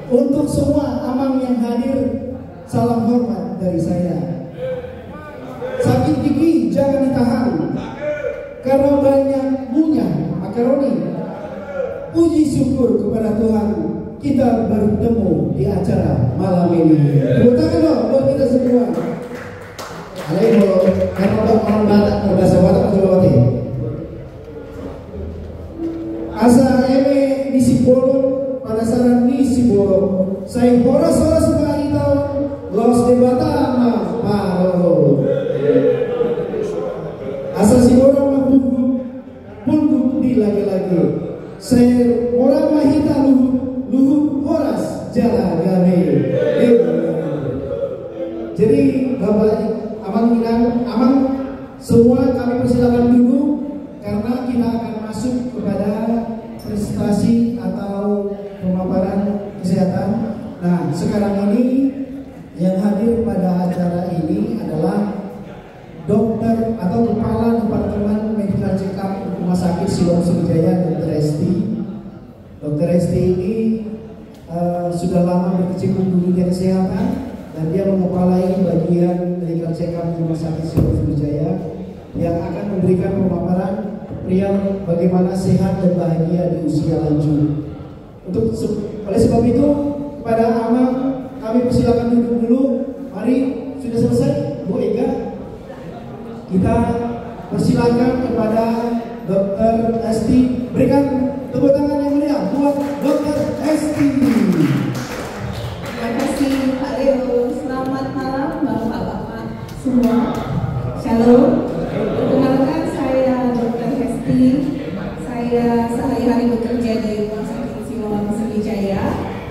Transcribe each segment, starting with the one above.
Untuk semua amang yang hadir, salam hormat dari saya. Sakit gigi jangan ditahan, karena banyak punya makaroni. Puji syukur kepada Tuhan, kita bertemu di acara malam ini. Tepuk tangan dong buat kita semua. Ayo, karena orang Batak berbahasa Batak coba mati. Asa eme di Sibolo, pada saran di Sibolo. Saya horas-horas sekali tahun los de Batama Paro. Asa Sibolo mabungkuk di lagi-lagi. Saya orang mahita luhut horas jalan gawe. Jadi Bapak Amang semua kami persilakan dulu karena kita akan masuk kepada presentasi atau pemaparan kesehatan. Nah, sekarang ini yang hadir pada acara ini adalah dokter atau kepala Departemen Medical Check-up Rumah Sakit Siloam Sriwijaya, Dr. Esti. Dr. Esti ini sudah lama berkecimpung di dunia kesehatan dan dia mengepalai bagian medical check-up Rumah Sakit Siloam Sriwijaya yang akan memberikan pemaparan perihal bagaimana sehat dan bahagia di usia lanjut. Oleh sebab itu, kepada Amang kami persilakan duduk dulu. Mari, sudah selesai, Bu Ega. Kita persilakan kepada Dr. Esti. Berikan tepuk tangan yang meriah buat Dr. Esti. Terima kasih Pak Leo. Selamat malam Bapak-Bapak semua. Shalom. Perkenalkan saya Dr. Esti. Saya sehari-hari bekerja di Rumah Sakit Siloam Sriwijaya,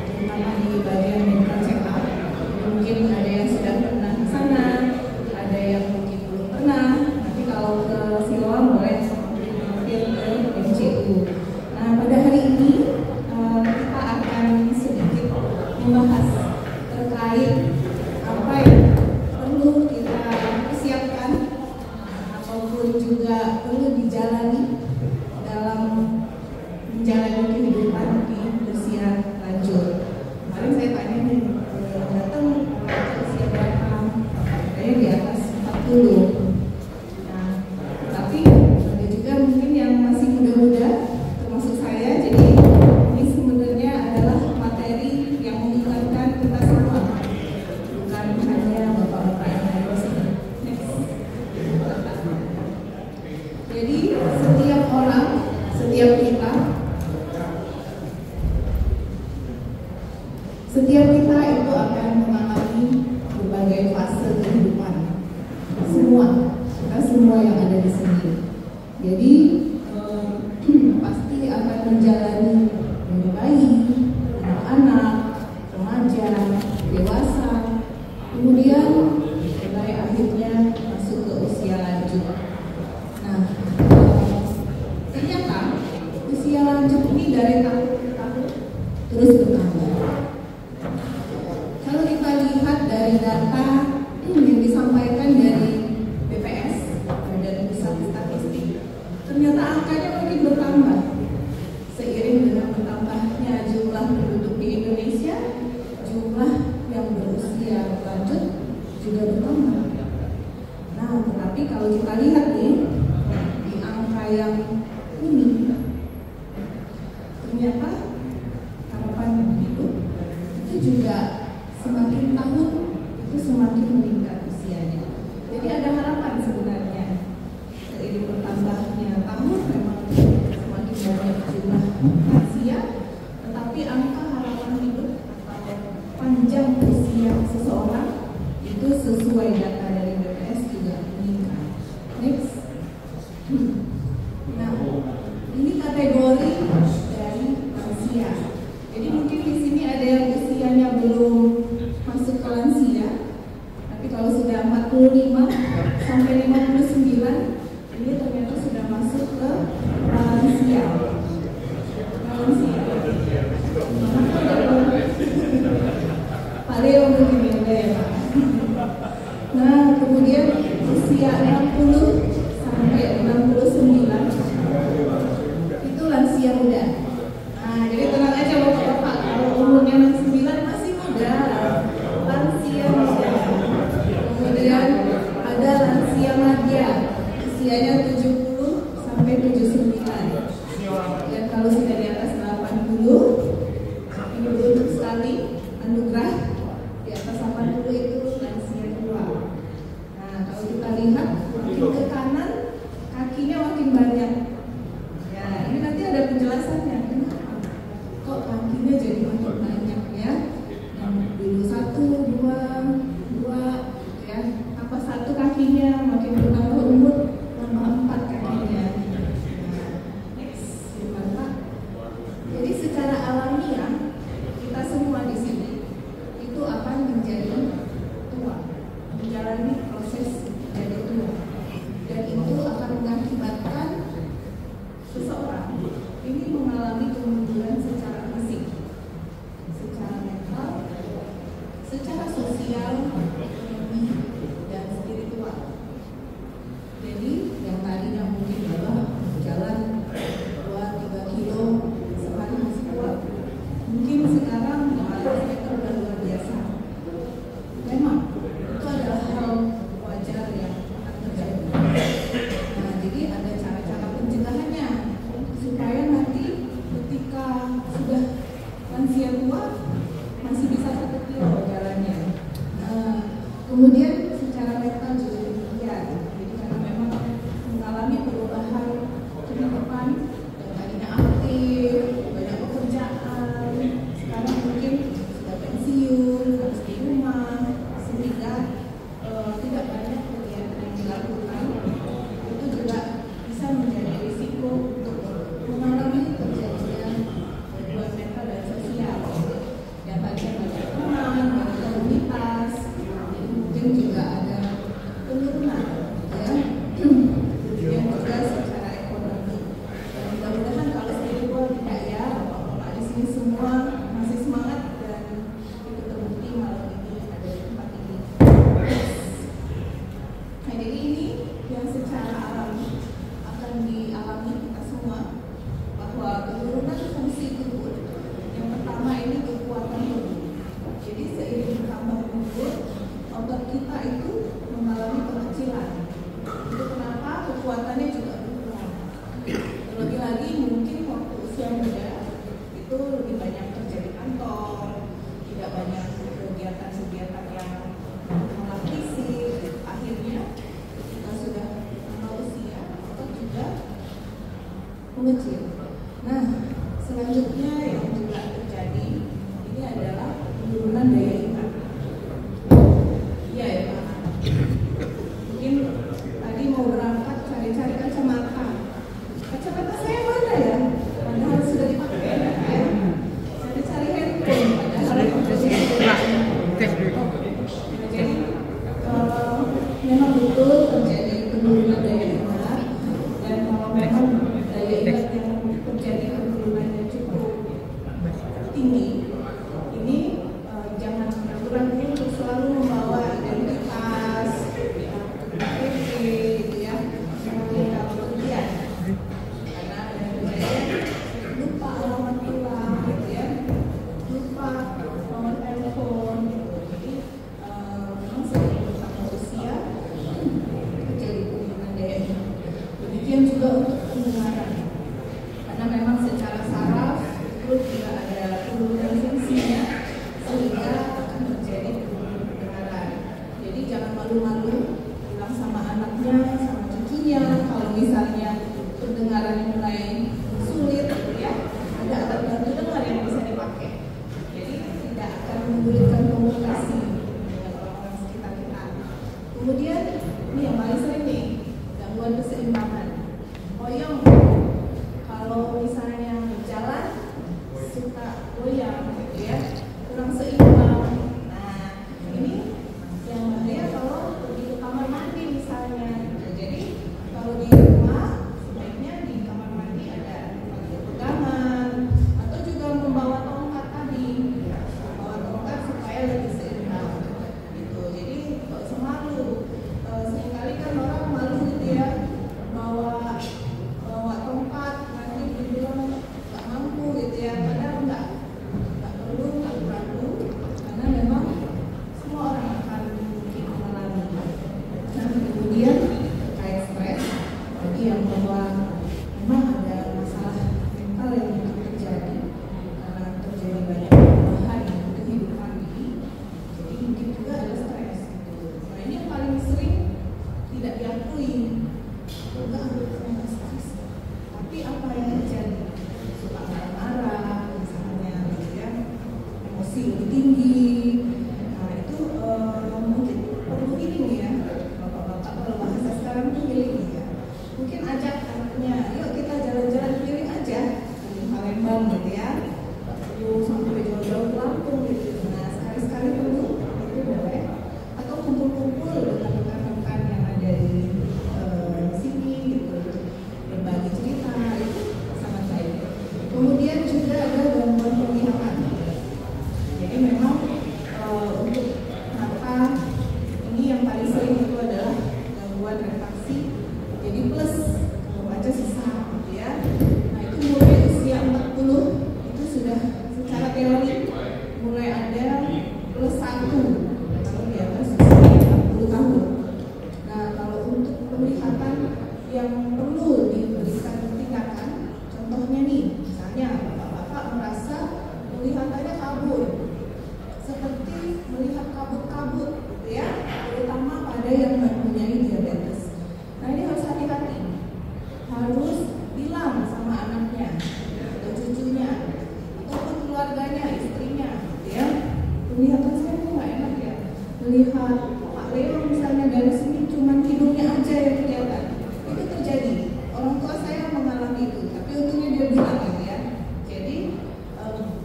terutama di bagian medical check-up. Mungkin ada yang sudah pernah ke sana, ada yang mungkin belum pernah. Nanti kalau ke Siloam boleh mampir ke MCU. Nah, pada hari ini kita akan sedikit membahas terkait apa yang perlu kita persiapkan ataupun juga perlu dijalani dalam menjalani kehidupan di usia lanjut. Kemarin saya tanya nih, datang usia berapa? Saya di atas 40. Nah, tapi ada juga mungkin yang masih muda-muda, termasuk saya. Jadi ini sebenarnya adalah materi yang mengingatkan kita semua, bukan hanya bapak-bapak yang ada di sini. Jadi setiap orang, setiap kita itu akan mengalami berbagai fase kehidupan. Kita semua yang ada di sini. Jadi pasti akan menjalani dari bayi, anak, remaja, dewasa, kemudian sampai akhirnya masuk ke usia lanjut. Nah, ternyata usia lanjut ini dari tahun ke tahun terus bertambah. Kalau kita lihat dari data yang disampaikan dari BPS, Badan Pusat Statistik, ternyata angkanya makin bertambah. Seiring dengan bertambahnya jumlah penduduk di Indonesia, jumlah yang berusia lanjut juga bertambah. Nah, tetapi kalau kita lihat nih, di angka yang ini, ternyata harapan hidup itu juga semakin tahun itu semakin meningkat usianya. Jadi ada harapan sebenarnya. Seiring bertambahnya tahun memang semakin banyak jumlah lansia, tetapi angka harapan hidup atau panjang usia seseorang itu sesuai data dari BPS juga meningkat. Next. Nah, ini kategori dari lansia. Jadi mungkin di sini ada yang usianya belum masuk ke lansia, tapi kalau sudah 45 sampai 59, ini ternyata sudah masuk ke lansia. Pak Leo begini ya Pak. Nah, kemudian usia 60 sampai 69 itu lansia muda. Nah, jadi tenang aja Bapak-bapak, kalau umurnya 69 sosial, ekonomi, dan spiritual. Jadi yang tadinya mungkin jalan 2-3 kilo sehari masih kuat, mungkin sekarang 500 meter udah luar biasa. Memang itu adalah hal wajar yang akan terjadi. Nah, jadi ada cara-cara pencegahannya supaya nanti ketika sudah lansia tua masih bisa 1 kilo jalannya. Kemudian secara mental juga demikian. Jadi karena memang mengalami perubahan kehidupan, yang tadinya aktif, banyak pekerjaan, sekarang mungkin sudah pensiun, harus di rumah, sehingga tidak banyak kegiatan yang dilakukan. Itu juga bisa menjadi risiko untuk mengalami terjadinya gangguan mental dan sosial. Yang tadinya banyak teman, banyak komunitas, jadi mungkin juga ada penurunan, ya. Kemudian juga secara ekonomi. Dan mudah-mudahan kalau spiritual tidak, ya, Bapak-bapak di sini semua masih semangat dan itu terbukti malam ini ada di tempat ini. Nah, jadi ini yang secara alami akan dialami kita semua, bahwa penurunan fungsi tubuh. Yang pertama ini kekuatan tubuh. Jadi seiring bertambah umur, otot kita itu mengalami pengecilan. Itu kenapa kekuatannya juga berkurang. Terlebih lagi mungkin waktu usia muda itu lebih banyak kerja di kantor, tidak banyak kegiatan-kegiatan yang mengolah fisik. Akhirnya kita sudah menambah usia, otot juga mengecil. Nah, selanjutnya yang juga terjadi ini adalah penurunan daya ingat. Iya ya Pak. Mungkin tadi mau berangkat cari-cari kacamata. Kacamata saya mana ya? Padahal sudah dipakai, ya. Cari-cari handphone. Padahal jadi memang betul terjadi penurunan daya ingat, dan kalau memang daya ingat yang terjadi penurunannya cukup tinggi, ini jangan ragu-ragu untuk selalu membawa identitas, KTP, gitu ya, kemudian kemudian karena ada kejadian lupa alamat pulang, gitu ya, lupa nomor telepon, gitu. Jadi memang seiring bertambah usia terjadi penurunan daya ingat. Demikian juga untuk pendengaran, karena memang secara saraf perut juga ada penurunan fungsinya, sehingga akan terjadi penurunan pendengaran. Jadi jangan malu-malu bilang sama anaknya, sama cucunya, kalau misalnya pendengarannya mulai sulit, ya, ada alat bantu dengar yang bisa dipakai. Jadi tidak akan menyulitkan komunikasi dengan orang-orang sekitar kita. Kemudian ini yang paling sering nih, gangguan keseimbangan. Oyong, kalau misalnya jalan suka goyang, gitu ya, kurang seimbang. Nah, ini yang bahaya kalau pergi ke kamar mandi misalnya. Jadi kalau di rumah sebaiknya di kamar mandi ada pegangan, atau juga membawa tongkat tadi, membawa tongkat supaya lebih seimbang, gitu. Jadi nggak usah malu. Seringkali kan orang malu, gitu ya, bawa tongkat, nanti dibilang nggak mampu, gitu ya. Padahal nggak perlu ragu-ragu, karena memang semua orang akan mungkin mengalami. Nah, kemudian terkait stres, tadi yang bahwa memang ada masalah mental yang terjadi karena terjadi banyak perubahan dalam kehidupan ini. Jadi mungkin juga ada stres, gitu. Nah, ini yang paling sering tidak diakui. Enggak, saya nggak stres. Tapi apa yang terjadi? Suka marah-marah, misalnya, gitu ya, emosi lebih tinggi. Nah, itu mungkin perlu healing, ya, bapak-bapak. Kalau bahasa sekarang itu healing, ya. Mungkin ajak anaknya, yuk kita jalan-jalan healing aja di Palembang, gitu ya. Nggak perlu sampai jauh-jauh ke Lampung, gitu. Nah, sekali-sekali perlu itu boleh. Atau kumpul-kumpul dengan rekan-rekan yang ada di sini, gitu, berbagi cerita, itu sangat baik. Kemudian juga ada gangguan penglihatan. Jadi memang untuk Penglihatan saya kok nggak enak ya. Melihat Pak Leo misalnya dari sini cuman hidungnya aja yang kelihatan. Itu terjadi. Orang tua saya mengalami itu, tapi untungnya dia bilang gitu ya. Jadi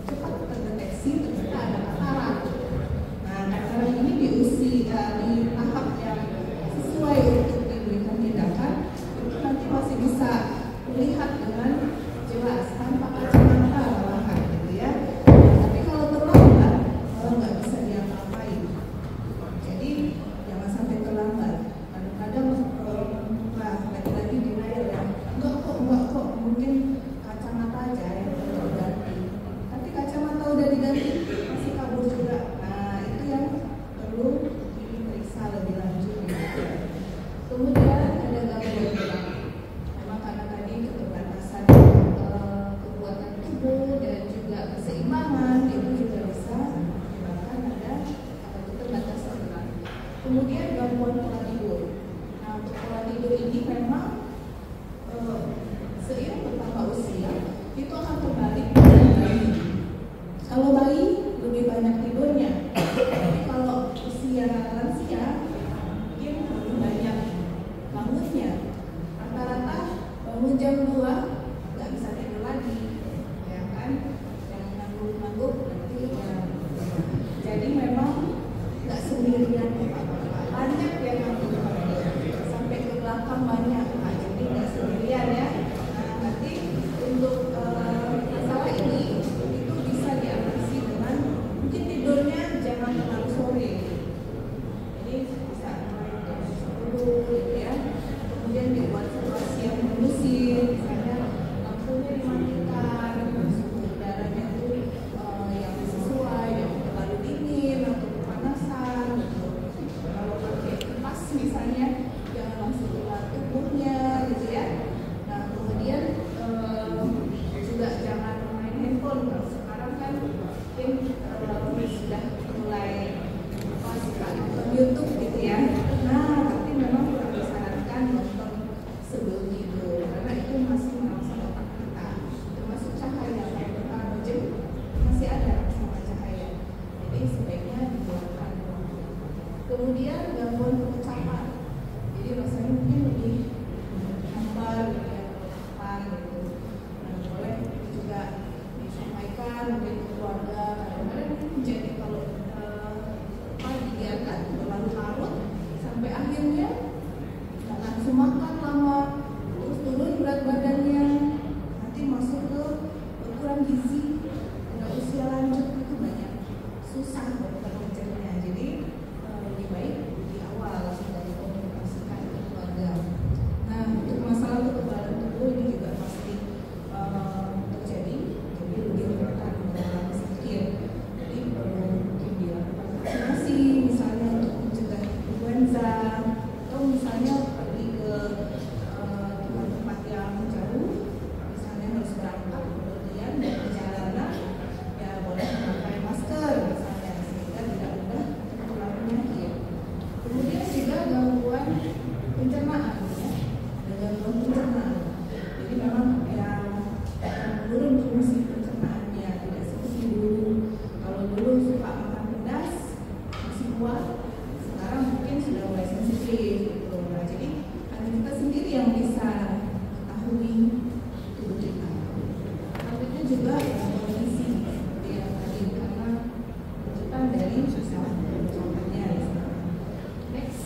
cepat terdeteksi ternyata ada katarak. Nah, katarak ini di usia di tahap yang sesuai untuk diberikan tindakan, itu nanti masih bisa melihat dengan jelas tanpa kacamata malahan gitu ya. Tapi kalau terlambat malah nggak bisa diapa-apain. Jadi jangan sampai terlambat. Kadang-kadang lagi-lagi denial ya. Enggak kok, mungkin kacamata aja yang perlu diganti. Tapi kacamata udah diganti masih kabur juga. Nah itu yang perlu diperiksa lebih lanjut. Kemudian ada gangguan gerak. Memang karena tadi keterbatasan kekuatan tubuh dan juga keseimbangan itu juga bisa menyebabkan ada keterbatasan gerak. Kemudian gangguan pola tidur. Nah untuk pola tidur ini memang seiring bertambah usia itu akan terbalik dengan bayi. Kalau bayi lebih banyak tidurnya, tapi kalau usia lansia dia lebih banyak bangunnya. Rata-rata bangun jam 2 nggak bisa tidur lagi, ya kan? Yang ngangguk-ngangguk nanti ya. Jadi memang nggak sendirian, banyak yang ngangguk sampai ke belakang banyak. Nah, jadi nggak sendirian ya. Nah, nanti untuk masalah ini itu bisa diatasi dengan mungkin tidurnya jangan terlalu sore. Jadi bisa mulai jam 10 gitu ya. Kemudian dibuat situasi yang kondusif, misalnya lampunya dimatikan, suhu udaranya itu yang sesuai, yang terlalu dingin atau kepanasan gitu. Kalau pakai kipas misalnya jangan langsung keluar tubuhnya gitu ya. Nah kemudian juga jangan main handphone. Kalau sekarang kan mungkin sudah mulai suka nonton YouTube gitu ya. Nah tapi memang kurang disarankan nonton sebelum tidur karena itu masih merangsang otak kita, termasuk cahaya kayak ultraviolet masih ada sama cahaya. Jadi sebaiknya dibuatkan. Kemudian gangguan pengucapan. Jadi rasanya mungkin lebih hambar gitu ya, depan gitu. Nah, boleh juga disampaikan mungkin ke keluarga. Kadang-kadang jadi kalau dibiarkan berlarut-larut sampai akhirnya nggak langsung makan lama, terus turun berat badannya, nanti masuk ke kurang gizi, udah usia lanjut itu banyak susah dokter mencernya. Jadi lebih baik di awal sudah dikomunikasikan ke keluarga. Nah untuk masalah kekebalan tubuh ini juga pasti terjadi, jadi lebih rentan dalam sakit. Jadi perlu mungkin dilakukan vaksinasi misalnya untuk mencegah influenza, atau misalnya pergi ke tempat-tempat yang jauh, misalnya harus berangkat kemudian dan perjalanan ya boleh memakai masker misalnya sehingga tidak mudah tertular penyakit. Kemudian juga gangguan pencernaan ya, ada gangguan pencernaan. Jadi memang yang menurun fungsi pencernaannya tidak seperti dulu. Kalau dulu suka makan pedas masih kuat, sekarang mungkin sudah mulai sensitif gitu. Nah jadi hanya kita sendiri yang bisa ketahui tubuh kita. Tapi juga kondisi seperti yang tadi karena tuntutan dari masalah pengucapannya. Next.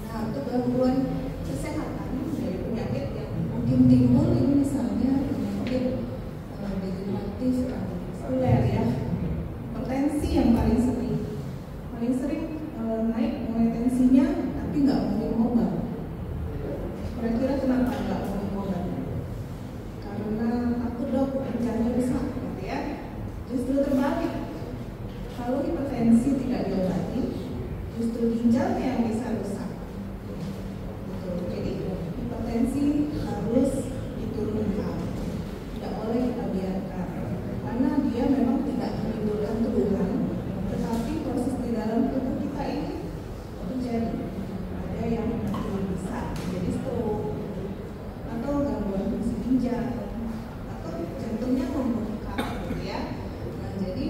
Nah untuk gangguan kesehatan dari penyakit yang mungkin timbul ini misalnya penyakit degeneratif kardiovaskuler ya, hipertensi yang paling sering naik mulai tensinya tapi nggak mau minum obat. Kira-kira kenapa nggak mau minum obat? Karena takut dok ginjalnya rusak gitu ya. Justru terbalik, kalau hipertensi tidak diobati justru ginjalnya yang bisa rusak. Jadi hipertensi harus diturunkan, tidak boleh kita biarkan karena dia memang tidak menimbulkan keluhan, tetapi proses di dalam tubuh kita ini terjadi. Ada yang nanti bisa jadi stroke atau gangguan fungsi ginjal atau jantungnya membengkak gitu ya. Nah jadi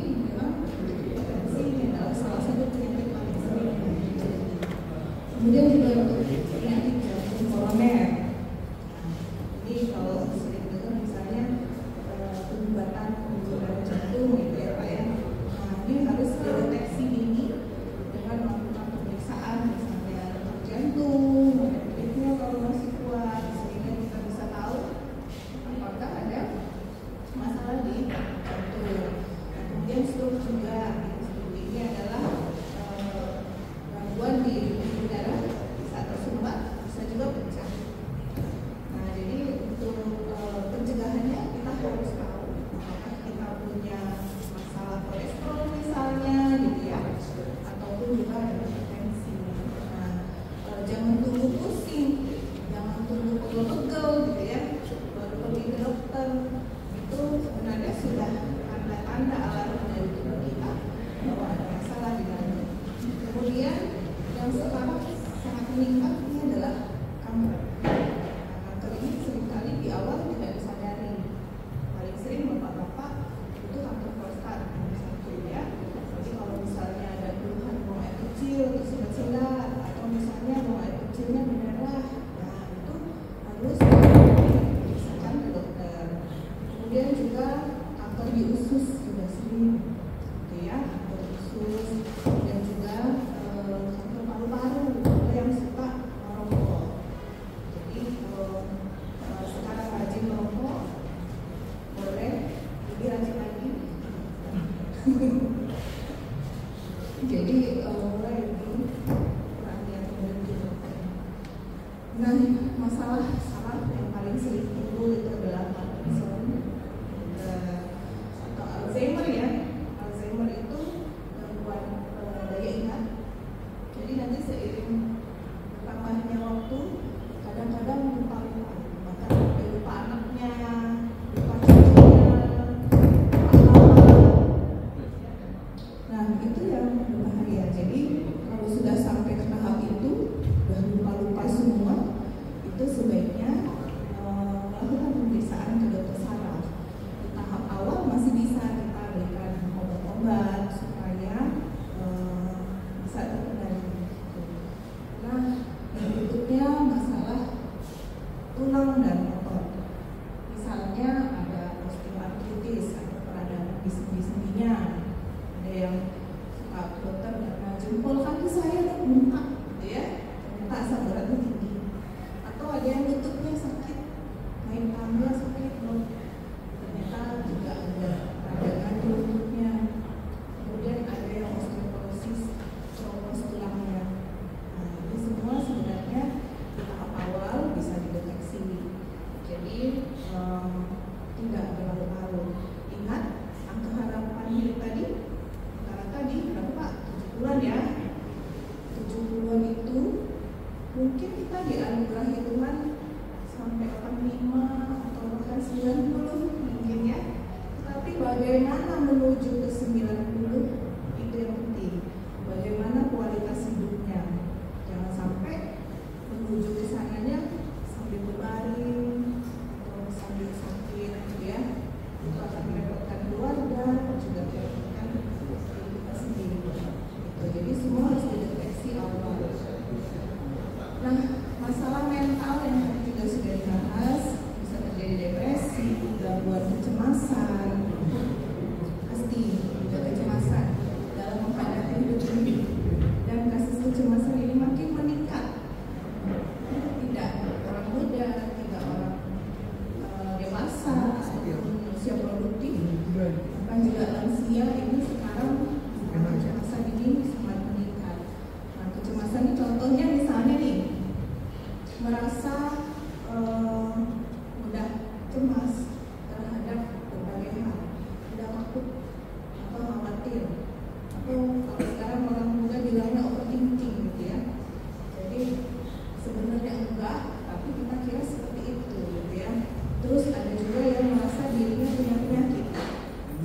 gitu ya, atau usus, dan juga kanker paru-paru ada yang suka merokok. Jadi kalau sekarang rajin merokok, boleh lebih rajin lagi. Jadi mulai lebih kurangi atau berhenti. Nah, masalah saraf yang paling sering timbul itu adalah Parkinson atau Alzheimer ya. Alzheimer itu gangguan daya ingat. Jadi nanti seiring bertambahnya waktu, kadang-kadang lupa, bahkan lupa anaknya, lupa cucunya, lupa hal. Nah, itu yang berbahaya. Jadi kalau sudah sampai ke tahap itu, sudah lupa-lupa semua, itu sebaiknya melakukan pemeriksaan ke dokter saraf. Di tahap awal masih bisa kita berikan obat-obat supaya bisa terkendali. Nah, yang berikutnya masalah tulang dan otot. Misalnya ada osteoartritis atau peradangan di sendi-sendinya. Ada yang suka dokter karena jempol kaki saya bengkak, gitu ya, ternyata asam uratnya tinggi. Atau ada yang lututnya sakit, naik tangga sakit, ternyata juga ada peradangan di lututnya. Kemudian ada yang osteoporosis, keropos tulangnya. Nah, ini semua sebenarnya di tahap awal bisa dideteksi. Jadi tidak berlarut-larut. Ingat angka harapan hidup tadi, rata-rata di berapa Pak? 70-an ya. 70-an itu mungkin kita dianugerahi Tuhan sampai 85 atau bahkan 90 mungkin ya. Tapi bagaimana menuju ke 90 itu yang penting. Bagaimana kualitas hidupnya. Jangan sampai menuju ke sananya sambil berbaring atau sambil sakit gitu ya. Itu akan merepotkan keluarga, juga merepotkan kita sendiri. Jadi semua harus dideteksi awal. Nah, masalah mental yang tadi juga sudah dibahas, bisa terjadi depresi, gangguan kecemasan, pasti juga kecemasan dalam menghadapi hidup ini. Dan kasus kecemasan ini makin meningkat. Tidak orang muda, tidak orang dewasa, ataupun usia produktif, bahkan juga lansia ini sekarang kecemasan ini sangat meningkat. Nah, kecemasan ini contohnya misalnya nih, merasa mudah cemas terhadap berbagai hal, mudah takut atau khawatir, atau kalau sekarang orang muda bilangnya overthinking gitu ya. Jadi sebenarnya enggak, tapi kita kira seperti itu gitu ya. Terus ada juga yang merasa dirinya punya penyakit.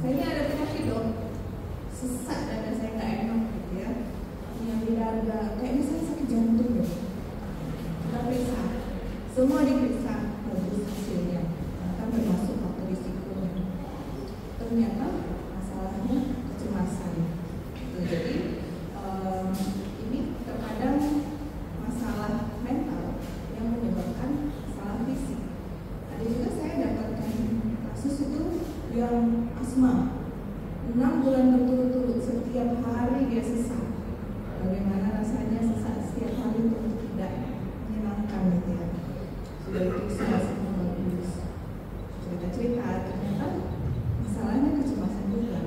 Saya ini ada penyakit dong, sesak dada saya nggak enak gitu ya, nyeri dada, kayak misalnya sakit jantung deh. Kita periksa, semua diperiksa, bagus hasilnya, kan termasuk faktor risikonya. Ternyata masalahnya kecemasan. Jadi ini terkadang masalah mental yang menyebabkan masalah fisik. Ada juga saya dapatkan kasus itu yang asma. 6 bulan berturut-turut setiap hari dia sesak. Bagaimana rasanya sesak setiap hari itu tidak menyenangkan gitu ya. Sudah diperiksa semua bagus, cerita-cerita, ternyata masalahnya kecemasan juga.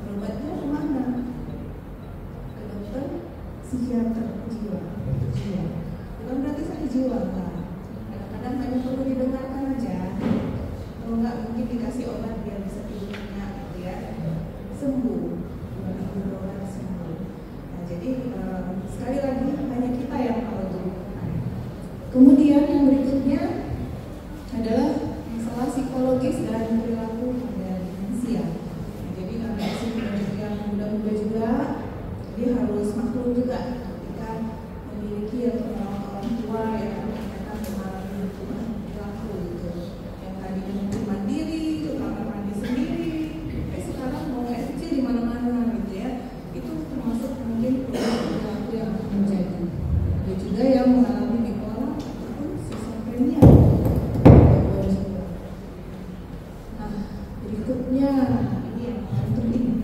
Berobatnya kemana? Ke dokter psikiater jiwa. Bukan berarti sakit jiwa lah. Kadang-kadang hanya perlu didengarkan aja. Kalau nggak mungkin dikasih obat biar bisa tidurnya gitu ya. Sembuh, berobat sembuh. Nah, jadi sekali lagi hanya kita yang tahu itu. Kemudian yang berikutnya adalah masalah psikologis dan perilaku pada demensia. Nah, jadi karena yang muda-muda juga, jadi harus maklum juga ketika memiliki atau merawat orang tua yang ternyata mengalami perilaku gitu. Yang tadinya mungkin mandiri, itu kamar mandi sendiri, sekarang mau kayak kecil di mana-mana gitu ya. Itu termasuk mungkin perilaku yang terjadi. Ada juga yang mengalami bipolar ataupun skizofrenia. Nah, berikutnya ini yang paling penting.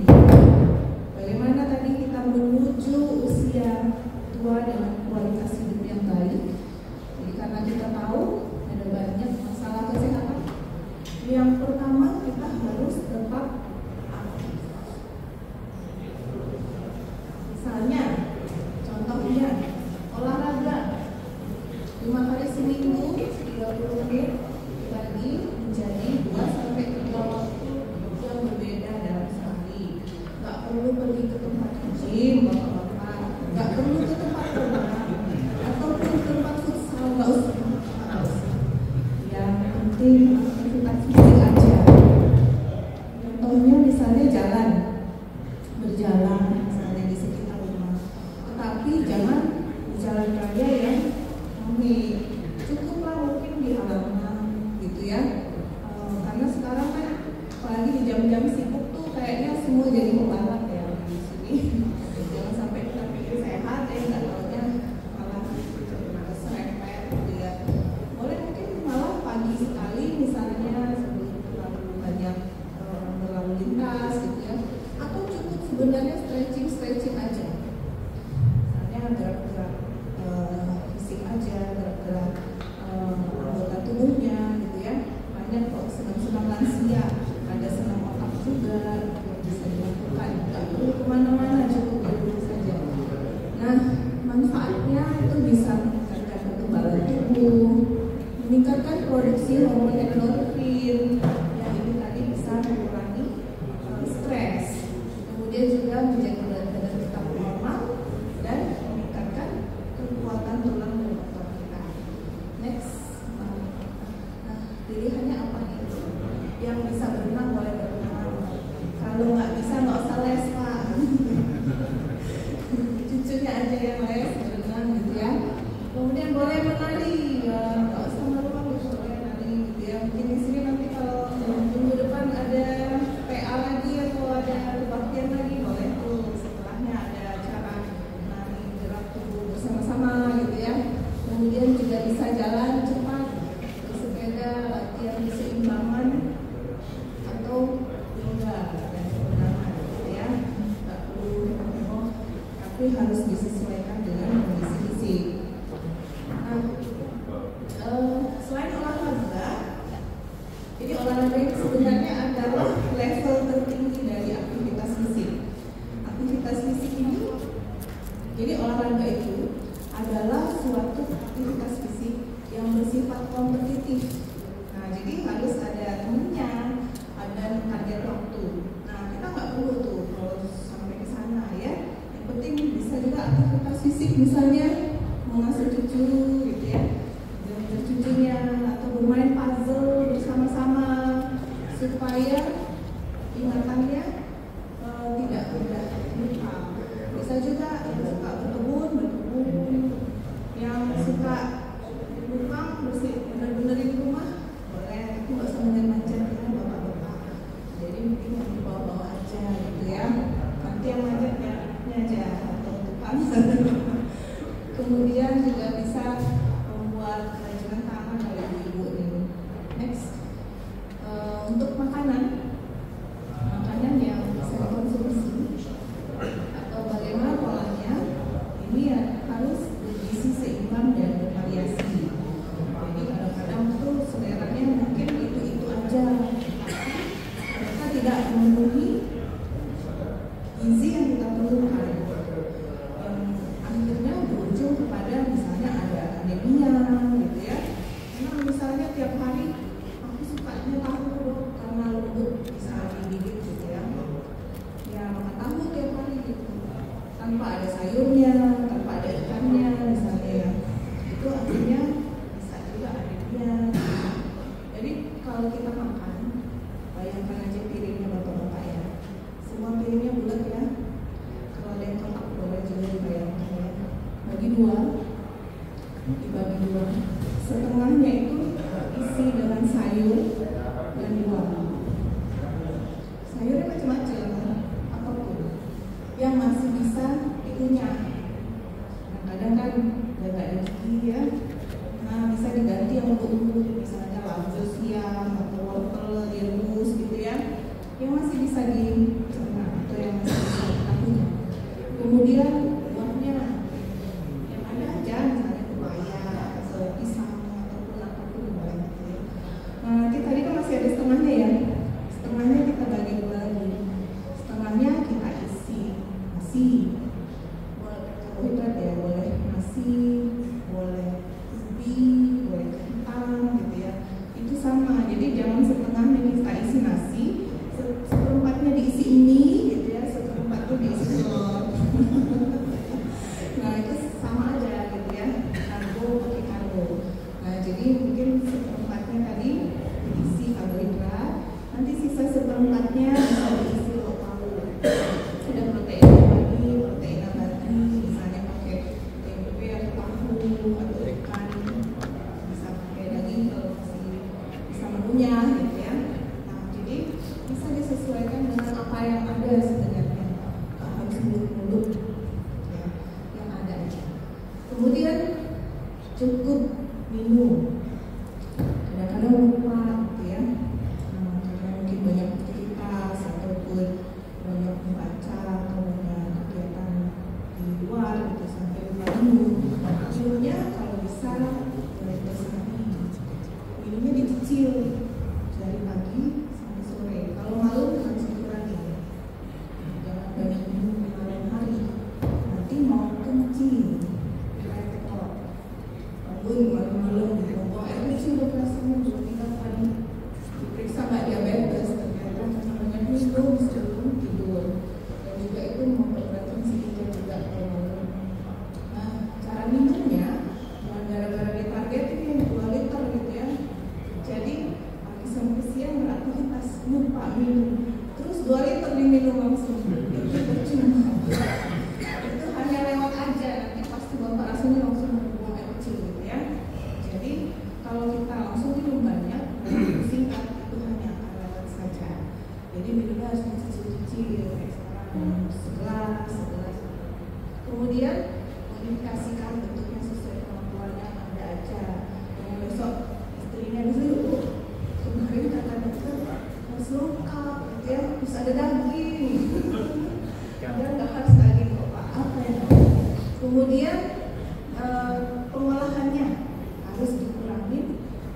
sebenarnya stretching aja. Misalnya gerak-gerak fisik aja, gerak-gerak anggota tubuhnya gitu ya. Banyak kok senam-senam lansia, ada senam otak juga bisa dilakukan. Nggak perlu kemana-mana, cukup di rumah saja. Nah, manfaatnya itu bisa meningkatkan kekebalan tubuh, meningkatkan produksi hormon endorfin, yang ini tadi bisa mengurangi stres. Kemudian juga menjaga berat badan tetap normal dan meningkatkan kekuatan tulang dan otot kita. Next, pilihannya apa nih? Yang bisa berenang boleh berenang. Kalau nggak bisa nggak usah les Pak. Cucunya aja yang les berenang gitu ya. Kemudian boleh menari, ya nggak usah malu-malu, boleh menari gitu ya. Mungkin di sini nanti kalau minggu depan ada PA lagi atau ada kebaktian lagi, boleh tuh setelahnya ada acara nari gerak tubuh bersama-sama gitu ya. Kemudian juga bisa jalan cepat, bersepeda, latihan keseimbangan atau yoga dan kebenaran gitu ya. Nggak perlu tapi harus disesuaikan dengan kondisi fisik. Selain olahraga, jadi olahraga itu sebenarnya adalah level tertinggi dari aktivitas fisik. Aktivitas fisik ini, jadi olahraga itu adalah suatu aktivitas fisik yang bersifat kompetitif. Nah, jadi harus ada temennya, ada target waktu. Nah, kita nggak perlu tuh kalau sampai ke sana ya. Yang penting bisa juga aktivitas fisik, misalnya mengasuh cucu gitu ya, dengan cucunya atau bermain puzzle bersama-sama supaya ingatannya tidak mudah lupa. Bisa juga yang suka berkebun, yang suka berkebun bener-benerin rumah boleh, tapi nggak usah manjat-manjat karena bapak-bapak. Jadi mungkin yang dibawa-bawa aja gitu ya. Nanti yang manjatnya aja atau tukang. Kemudian juga bisa membuat kerajinan tangan oleh ibu ini. Next, untuk makanan yang bisa dikonsumsi atau bagaimana polanya, ini ya harus bergizi seimbang dan bervariasi. Jadi kadang-kadang tuh seleranya mungkin itu aja, mereka tidak memenuhi gizi yang kita perlukan. Akhirnya berujung kepada misalnya ada anemia gitu ya. Karena misalnya tiap hari aku sukanya tahu karena lembut bisa digigit gitu ya. Ya makan tahu tiap hari gitu. Tanpa ada sayurnya, tanpa ada ikannya misalnya ya. Itu akhirnya bisa juga anemia. Jadi kalau kita makan, bayangkan aja piringnya bapak-bapak ya. Semua piringnya bulat ya. Kalau ada yang kotak boleh juga dibayangkan ya. Bagi dua, dibagi dua. Setengahnya itu isi dengan sayur dan buah. Sayurnya macam-macam, apapun yang masih bisa dikunyah. Kadang-kadang kan nggak ada rezeki ya. Nah bisa diganti yang lembut, misalnya labu siam atau wortel direbus gitu ya. Yang masih bisa dicerna atau yang masih bisa kita punya. Kemudian buahnya yang ada aja, misalnya pepaya atau pisang ataupun apapun boleh. Nah nanti tadi kan masih ada setengahnya ya. Setengahnya kita bagi dua lagi. Setengahnya kita isi nasi, boleh karbohidrat ya, boleh nasi, boleh ubi, boleh kentang gitu ya. Itu sama. Jadi jangan setengahnya kita isi nasi, seperempatnya diisi mie gitu ya, seperempat itu diisi telur. diminum langsung. Itu percuma. Itu hanya lewat aja, nanti pasti bapak rasanya langsung buang air kecil gitu ya. Jadi kalau kita langsung minum banyak, singkat itu hanya akan lewat saja. Jadi minumnya harus dicicil-cicil, kayak sekarang segelas. Kemudian modifikasikan bentuknya sesuai kemampuannya Anda aja. Yang besok istrinya disuruh, kemarin kata dokter harus lengkap, gitu ya, harus ada daging. Padahal nggak harus daging kok Pak, apa ya? Kemudian pengolahannya harus dikurangi,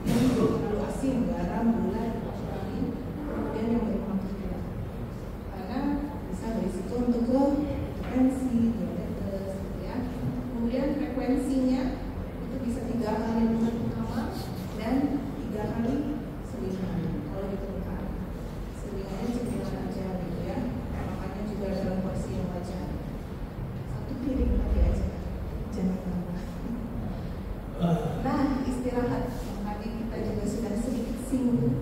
yang terlalu asin, garam, gula dikurangi. Kemudian yang berlemak juga, karena bisa berisiko untuk hipertensi, diabetes, gitu ya. Kemudian frekuensinya itu bisa 3 kali bulan pertama dan 3 kali selingan kalau diperlukan. Selingannya cemilan aja gitu ya. Makannya juga dalam porsi yang wajar. 1 piring tadi aja, jangan tambah. Nah, istirahat. Makanya kita juga sudah sedikit singgung.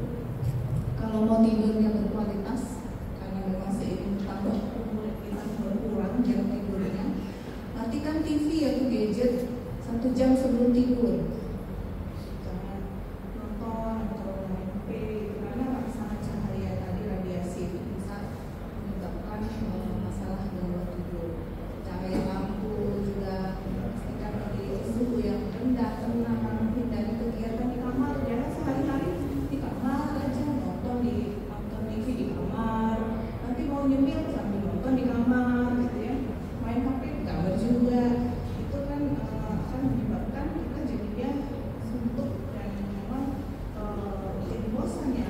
Kalau mau tidurnya berkualitas, karena memang seiring bertambah umur kita berkurang jam tidurnya. Matikan TV atau gadget 1 jam sebelum tidur. Jangan nonton atau main HP, karena rangsangan cahaya tadi radiasi itu bisa menyebabkan masalah gangguan tidur. Cahaya lampu juga pastikan memiliki suhu yang rendah, tenang, hindari kegiatan di kamar. Jangan sehari-hari di kamar aja, nonton TV di kamar. Nanti mau nyemil sambil nonton di kamar, gitu ya. Main HP di kamar juga. Itu kan akan menyebabkan kita jadinya suntuk dan memang jadi bosan ya.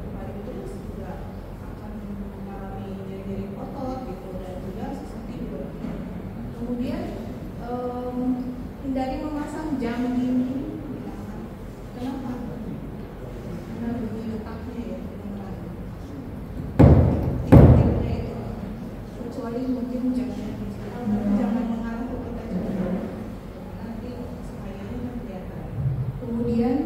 Kemarin terus juga akan mengalami nyeri-nyeri otot gitu dan juga susah tidur. Kemudian hindari memasang jam dinding di kamar. Kenapa? Karena bunyi letaknya ya, titiknya itu. Kecuali mungkin jangan mengarah ke kita juga. Nanti cahayanya kan kelihatan. Kemudian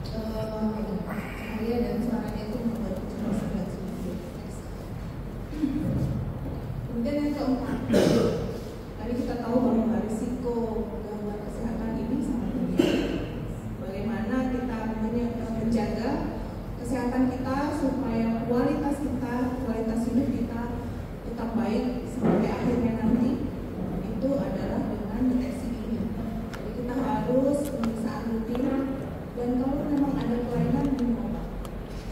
cahaya dan suaranya itu membuat kita sedang sedikit. Kemudian yang keempat, tadi kita tahu bahwa risiko gangguan kesehatan ini sangat tinggi. Bagaimana kita menjaga kesehatan kita supaya kualitas hidup kita tetap baik sampai akhirnya nanti, itu adalah dengan deteksi ini. Jadi kita harus pemeriksaan rutin, dan kalau memang ada kelainan minum obat.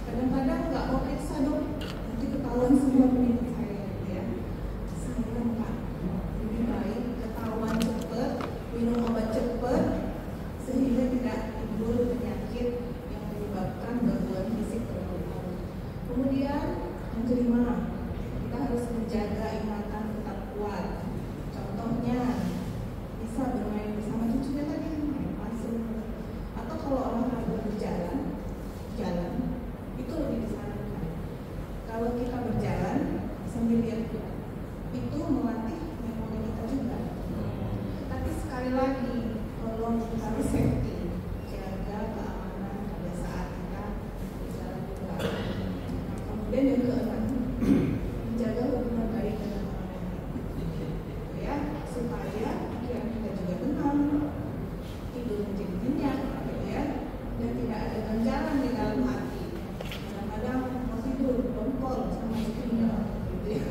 Kadang-kadang nggak mau periksa dok, nanti ketahuan semua penyakit saya, gitu ya. Sayang Pak, lebih baik ketahuan cepat, minum obat cepat, sehingga tidak timbul penyakit yang menyebabkan gangguan fisik terlalu. Kemudian yang kelima, kita harus menjaga ingatan tetap kuat. Contohnya bisa bermain bersama cucunya tadi, main pasir, atau kalau olahraga berjalan itu lebih disarankan. Kalau kita berjalan sambil lihat itu melatih memori kita juga. Tapi sekali lagi, tolong harus safety, jaga keamanan pada saat kita berjalan juga. Kemudian yang keenam, menjaga hubungan baik dengan orang lain, ya, supaya pikiran kita juga tenang, tidur menjadi nyenyak, gitu ya, dan tidak ada ganjalan di dalam hati. Kadang-kadang mau tidur dongkol sama istrinya, gitu ya.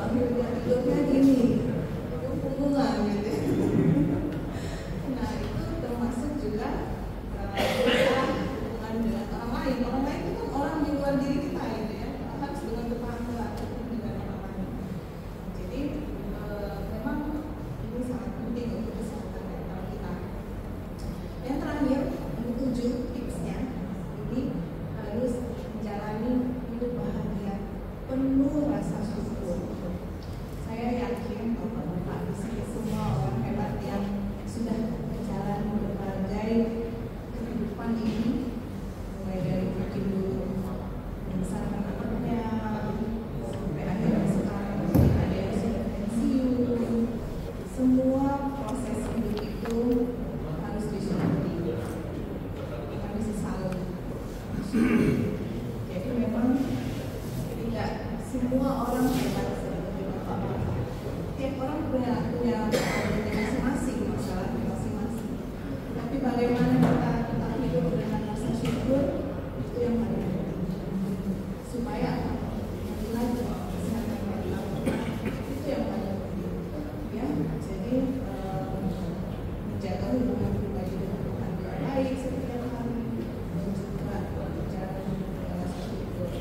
Akhirnya tidurnya gini, hubungan gitu. Nah itu termasuk juga hubungan dengan orang lain. Orang lain itu kan orang di luar Jadi memang tidak semua orang hebat seperti Bapak-bapak. Tiap orang punya masing-masing, masalahnya masing-masing. Tapi bagaimana kita hidup dengan rasa syukur, itu yang paling penting. Supaya lagi kesehatan kita, itu yang paling penting. Ya, jadi menjaga hubungan pribadi dengan Tuhan yang baik setiap hari, dan juga berjalan dengan rasa syukur.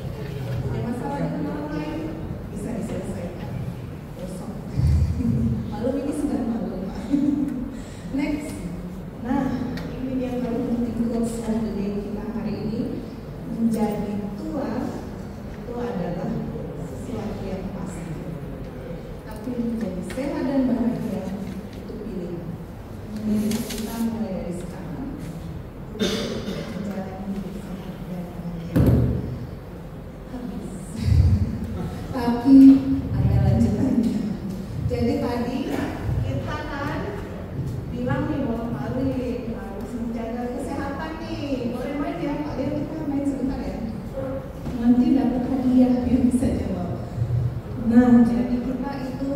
Punya masalah dengan orang lain bisa diselesaikan. Besok malam ini sudah malam. Next, nah ini yang paling penting quotes of the day kita hari ini. Menjadi tua itu adalah sesuatu yang pasti, tapi menjadi sehat dan bahagia itu pilihan. Jadi kita mulai dari sekarang menjalani hidup sehat dan bahagia. Habis. Tapi ada lanjutannya. Jadi tadi kita kan bilang nih bahwa mari harus menjaga kesehatan nih. Boleh main ya Pak Leo, kita main sebentar ya. Nanti dapat hadiah dia bisa jawab. Nah jadi kita itu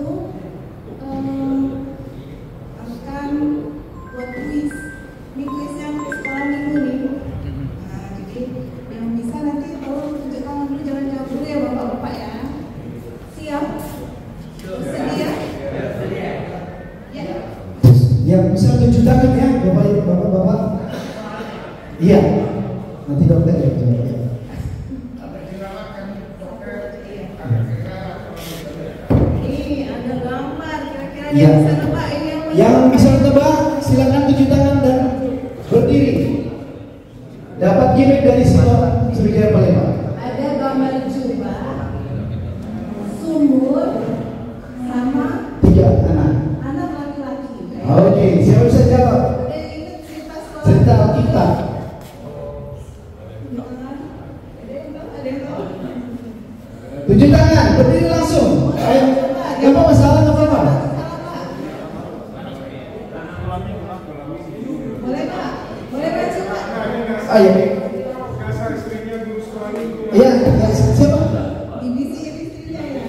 akan buat kuis. Ini kuis yang sekolah minggu nih. Nah jadi yang bisa nanti tolong tunjuk tangan dulu, jangan jawab dulu ya bapak-bapak ya. Siap? Bersedia? Ya. Yang bisa tunjuk tangan ya, bapak-bapak. Iya. Nanti dokter ya jawab ya. Ini ada gambar, kira-kira Iya. yang bisa nebak ini Yang bisa tebak silakan tunjuk tangan dan berdiri. Dapat gimmick dari sekolah Sriwijaya Palembang. ada gambar jubah, sumur, sama 3 anak. anak laki-laki. Oke, siapa bisa jawab? Ada yang ingat cerita sekolah? Cerita Alkitab. Ada yang tahu? Tunjuk tangan, berdiri langsung. Ayo, nggak apa-apa, salah nggak apa-apa. Boleh Pak? Boleh Pak coba? Ayo. Iya, siapa? Ibisi-ibisinya ya.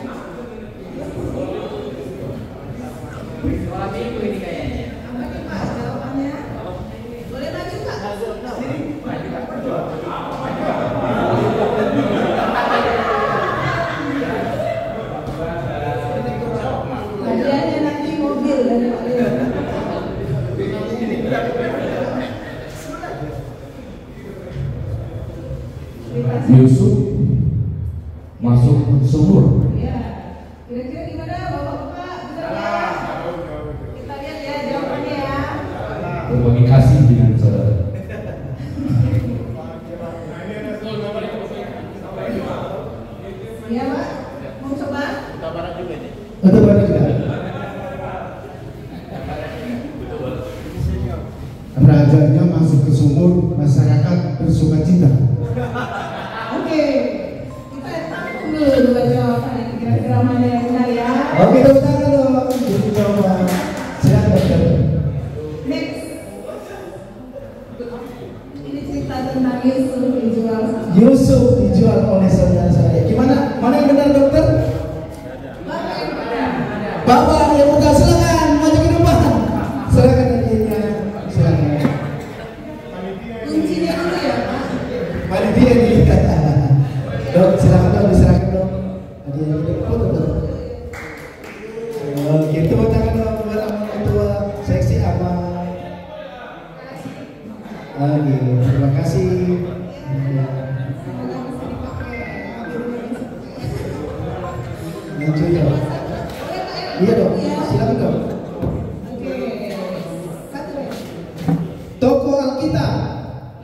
Apa nih Pak jawabannya? Boleh maju Pak? Hadiahnya nanti mobil dari Pak Leo. Yusuf masuk sumur. Ya, kira-kira gimana Bapak-bapak? Bisa ya? Kita lihat ya jawabannya ya. Berbagi kasih dengan saudara. Iya Pak, mau coba? Untuk bagi juga. Rajanya masuk ke sumur, masyarakat bersuka cita. Oke, kita tampung dulu dua jawaban. Kira-kira mana yang benar ya? Oke, tepuk tangan dong. Jadi jawaban. Silakan dokter. Next. Ini cerita tentang Yusuf dijual sama Yusuf dijual oleh saudara saya. Gimana? Mana yang benar dokter? Bapak yang benar. Bapak yang buka, silakan maju ke depan. Silakan hadiahnya. Silakan. Kuncinya dulu ya Pak. Panitia nih. Dok, silakan dok, diserahkan dok. Hadiahnya di foto dok. Oke, tepuk tangan dok buat amal ketua seksi amal. Oke, terima kasih. Semoga bisa dipakai di rumah ini. Lanjut dok. Boleh Pak ya? Iya dok, Iya. silakan dok. Oke, satu lagi. Toko Alkitab.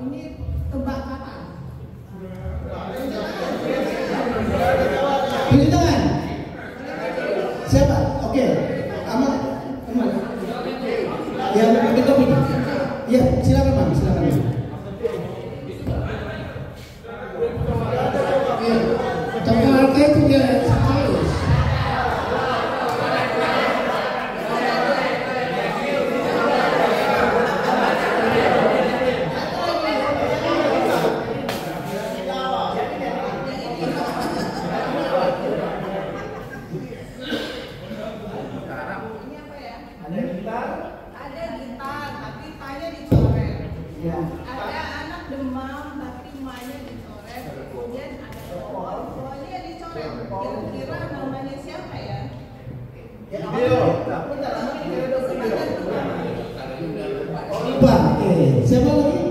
Ini tebak kata. Tunjuk tangan. Siapa? Oke. Aman. Yang kita ini. Ya, silakan Bang, silakan. Toko Alkitab itu dia Sakeus. Kira-kira namanya siapa ya? Lupa. Oke. Siapa lagi?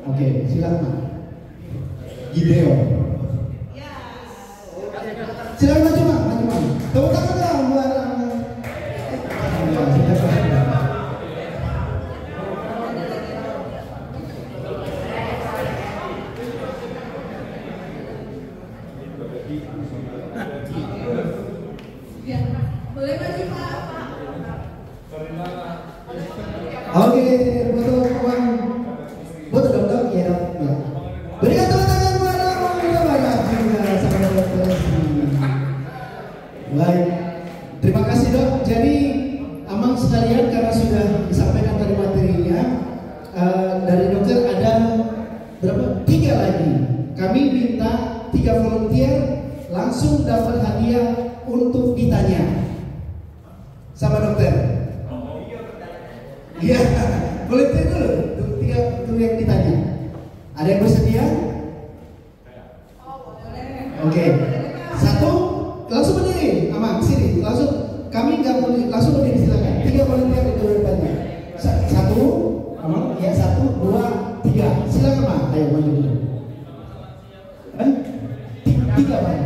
Oke, silakan. Gideon. Ya. Silakan maju, Bang. Maju, Bang. Tepuk tangan dong buat Ya. Boleh maju Pak. Oke, betul kawan. Betul dong, ya dong. Ya. Berikan tepuk tangan buat Amang juga banyak juga sama Dokter Hesti. Baik, terima kasih Dok. Jadi Amang sekalian karena sudah disampaikan tadi materinya dari dokter ada berapa? 3 lagi. Kami minta 3 volunteer langsung dapat hadiah untuk ditanya sama dokter. Iya, volunteer dulu. Untuk yang ditanya. Ada yang bersedia? Oke. 1, langsung berdiri. Amang, sini. Langsung. Kami nggak boleh langsung berdiri, silakan. 3 volunteer itu bertanya. 1, Amang. Ya, 1, 2, 3. Silakan, Bang. Ayo maju dulu. 3, Bang.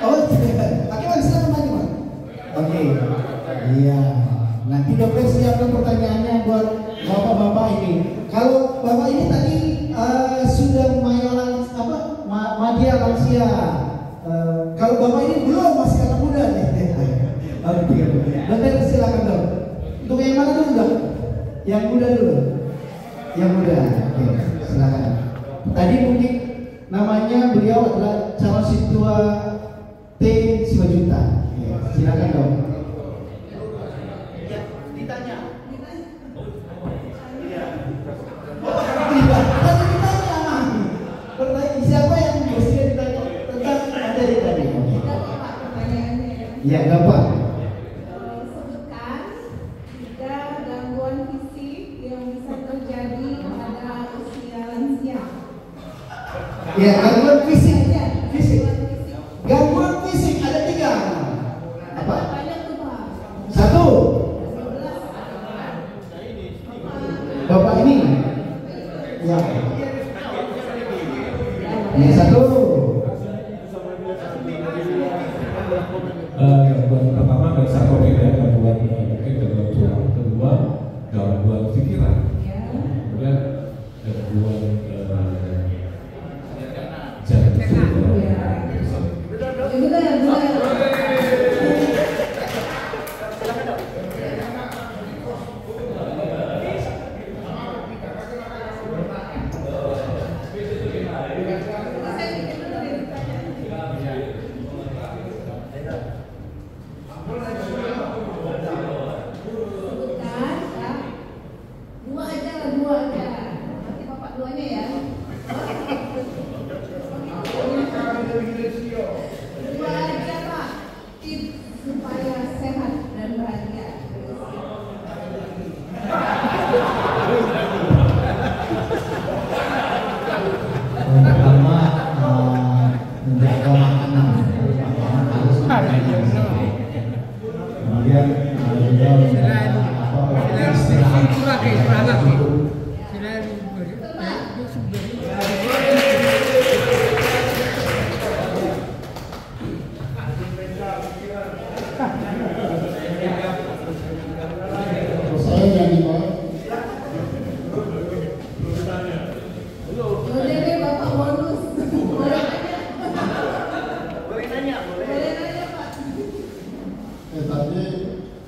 Oh, 3. Oke, Bang, silakan maju, Bang. Oke. Iya. Nanti dokter siapkan pertanyaannya buat bapak-bapak ini. Kalau bapak ini tadi sudah Madya lansia. Kalau bapak ini belum, masih anak muda nih. Dokter silakan dok. Untuk yang mana dulu dok? Yang muda dulu. Yang muda. Oke, silakan. Tadi mungkin namanya beliau adalah calon Situa T Siwajuta. Silakan dok. Siapa yang bersedia ditanya tentang materi tadi? Ya, gampang. Sebutkan 3 gangguan fisik yang bisa terjadi pada usia lansia. Ya, gangguan fisik. Fisik. Gangguan fisik ada 3. Apa? Banyak tuh Pak. 1. Bapak ini. Ya. Yang 1. Gangguan pertama dan sarkoida, gangguan mungkin gangguan tulang. Kedua, gangguan pikiran. Kemudian gangguan jantung.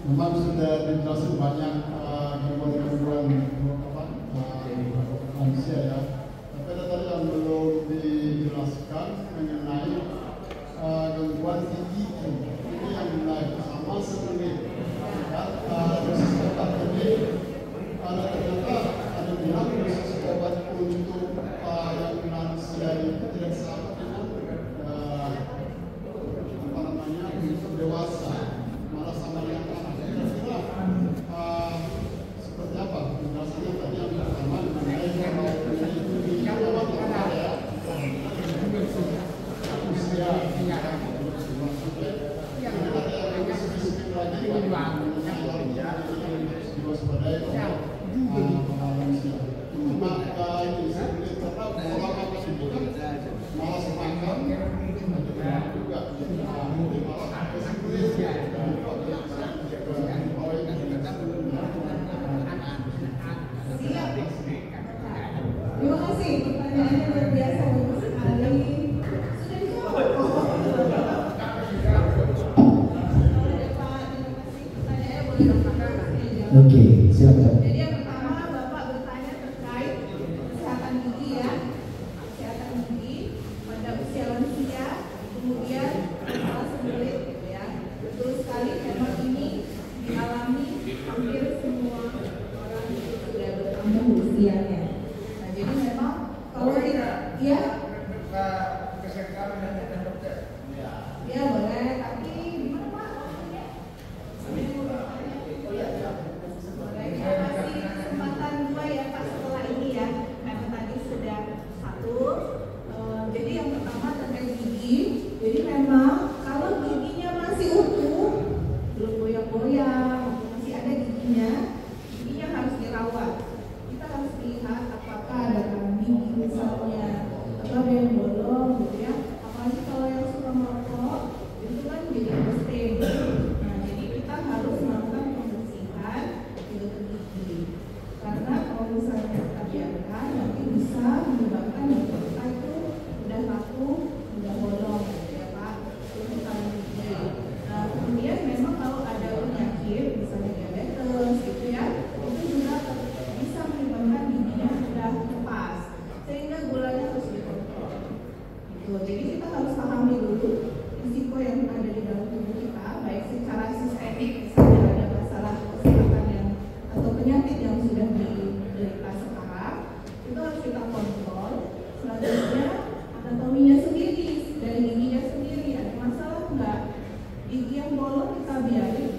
Memang sudah dijelaskan banyak gangguan-gangguan manusia ya. Tapi ada tadi yang belum dijelaskan mengenai gangguan gigi. Ini yang naik sama seperti dosis obat ini. Ternyata ada bilang dosis obat untuk yang lansia itu tidak sama dengan untuk dewasa. Malah sama dengan anak. Oke, silakan. Jadi yang pertama Bapak bertanya terkait kesehatan gigi ya, kesehatan gigi pada usia lansia, kemudian masalah sembelit gitu ya. Betul sekali, memang ini dialami hampir semua orang yang sudah bertambah usianya. Nah jadi memang kalau tidak ya ya boleh, tapi gimana Pak? Boleh, kasih kesempatan dua ya Pak setelah ini ya, karena tadi sudah satu. Jadi yang pertama terkait gigi. Jadi memang kalau giginya masih utuh, belum goyang-goyang, masih ada giginya harus dirawat. Kita harus lihat apakah ada kambing misalnya, atau ada yang bolong gitu ya. Apalagi kalau yang suka merokok, itu kan jadi stain. Nah, jadi kita harus melakukan pembersihan dokter gigi. Karena kalau misalnya kita biarkan, nanti bisa menyebabkan dokter kita itu udah laku, udah bolong, gitu ya Pak. Itu kalau gigi. Nah, kemudian memang kalau ada penyakit, misalnya diabetes, gitu ya, itu juga bisa menyebabkan giginya sudah lepas, sehingga gulanya harus dikontrol. Jadi kita harus pahami dulu risiko yang ada di dalam tubuh kita, baik secara sistemik, misalnya ada masalah kesehatan yang atau penyakit yang sudah diderita sekarang, itu harus kita kontrol. Selanjutnya anatominya sendiri, dari giginya sendiri ada masalah enggak? Gigi yang bolong kita biarin,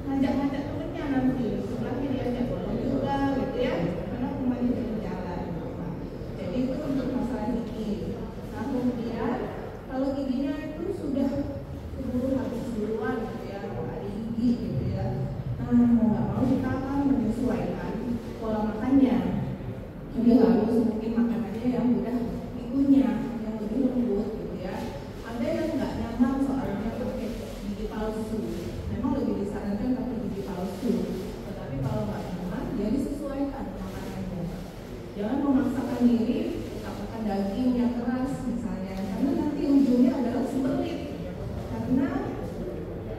ngajak-ngajak temennya nanti, sebelahnya diajak bolong juga, gitu ya, karena kembali jalan. Jadi itu untuk masalah gigi. Nah kemudian kalau giginya itu sudah keburu habis duluan gitu ya, kalau ada gigi gitu ya, mau nggak mau kita akan menyesuaikan pola makannya. Jadi harus mungkin makanannya yang udah dikunyah, yang lebih lembut gitu ya. Ada yang nggak nyaman soalnya pakai gigi palsu, memang lebih disarankan pakai gigi palsu. Tetapi kalau nggak nyaman, ya disesuaikan makanannya. Jangan memaksakan diri makan daging yang keras misalnya, karena nanti ujungnya adalah sembelit, karena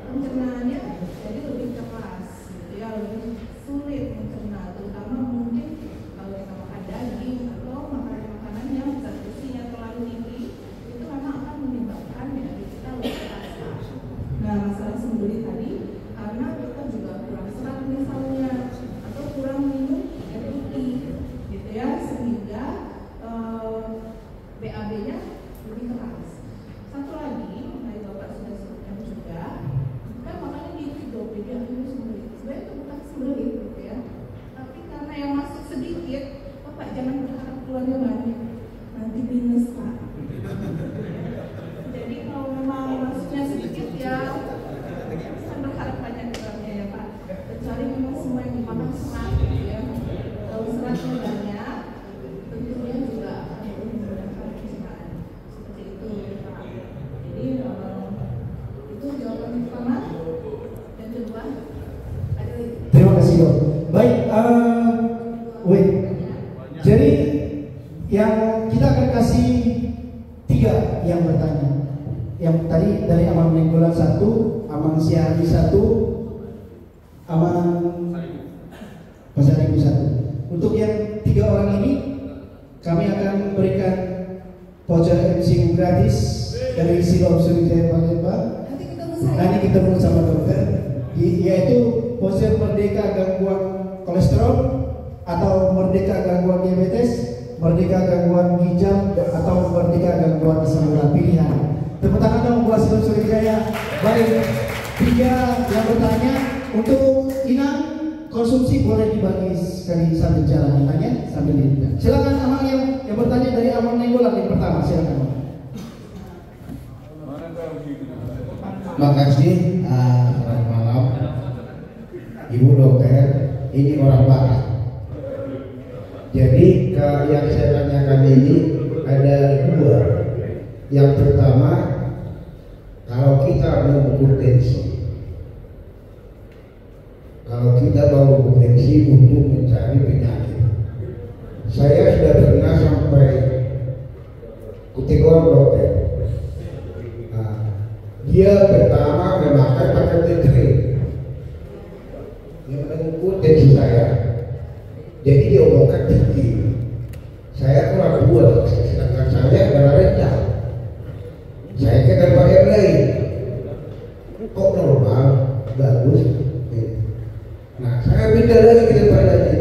pencernaannya jadi lebih keras, gitu ya, lebih sulit mencerna, terutama mungkin kalau kita makan daging atau makanan-makanan yang zat besinya terlalu tinggi, itu memang akan menyebabkan daging kita lebih keras. Nah masalah sembelit tadi, karena kita juga kurang serat misalnya, atau kurang minum air putih, gitu ya, sehingga BAB-nya lebih keras. Satu lagi, tadi Bapak sudah sebutkan juga, kan makanya di BAB akhirnya sembelit. Sebenarnya itu bukan sembelit gitu ya, tapi karena yang masuk sedikit, Bapak jangan berharap keluarnya banyak, nanti minus Pak. Jadi kalau memang masuknya sedikit ya, jangan berharap banyak keluarnya ya Pak. Kecuali memang semua yang dimakan serat gitu ya. Kalau seratnya banyak, tentunya juga akan menggunakan pencernaan seperti itu Pak. Jadi itu jawaban pertama. Dan kedua ada lagi. Terima kasih Dok. Baik, jadi yang kita akan kasih 3 yang bertanya. Yang tadi dari Amang Nenggolan 1, Amang Syahri 1, Amang Pasaribu 1. Untuk yang 3 orang ini kami akan berikan voucher MCU gratis dari Siloam Sriwijaya Palembang. Nanti ketemu sama dokter, yaitu voucher Merdeka Gangguan Kolesterol atau Merdeka Gangguan Diabetes, Merdeka Gangguan Ginjal, atau Merdeka Gangguan Asam Urat pilihan. Tepuk tangan dong buat Siloam Sriwijaya. Baik, 3 yang bertanya. Untuk inang konsumsi boleh dibagi sekali sambil jalan, tanya sambil dilihat. Silakan Amang yang bertanya dari Amang Nenggolan yang pertama, silakan. Makasih, selamat malam Ibu Dokter, ini orang Barat. Jadi yang saya tanyakan ini ada 2. Yang pertama, kalau kita mau berpotensi, untuk mencari penyakit, saya sudah pernah sampai Kutigor dokter. Dia pertama memakai pakai tetre, yang mengukur tensi saya. Jadi dia omongkan tinggi, saya kurang kuat, sedangkan saya adalah rendah. Saya ke tempat yang lain, kok normal, bagus. Nah, saya pindah lagi ke tempat lain,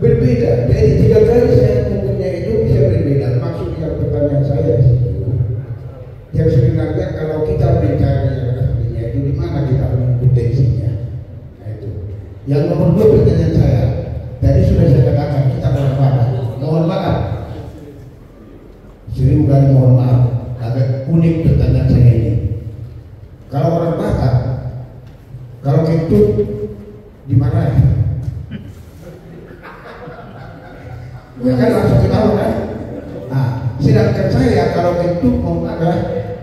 berbeda. Jadi 3 kali saya mengukurnya itu bisa berbeda. Maksudnya pertanyaan saya di situ, yang sebenarnya kalau kita mencari yang aslinya itu di mana kita mengukur tensinya. Nah itu. Yang nomor 2 pertanyaan saya, tadi sudah saya katakan kita orang Batak. Mohon maaf, 1000 kali mohon maaf. Agak unik pertanyaan saya ini. Kalau orang Batak, kalau kentut dimarahi, ya kan langsung ketahuan kan? Nah, sedangkan saya kalau kentut mau ada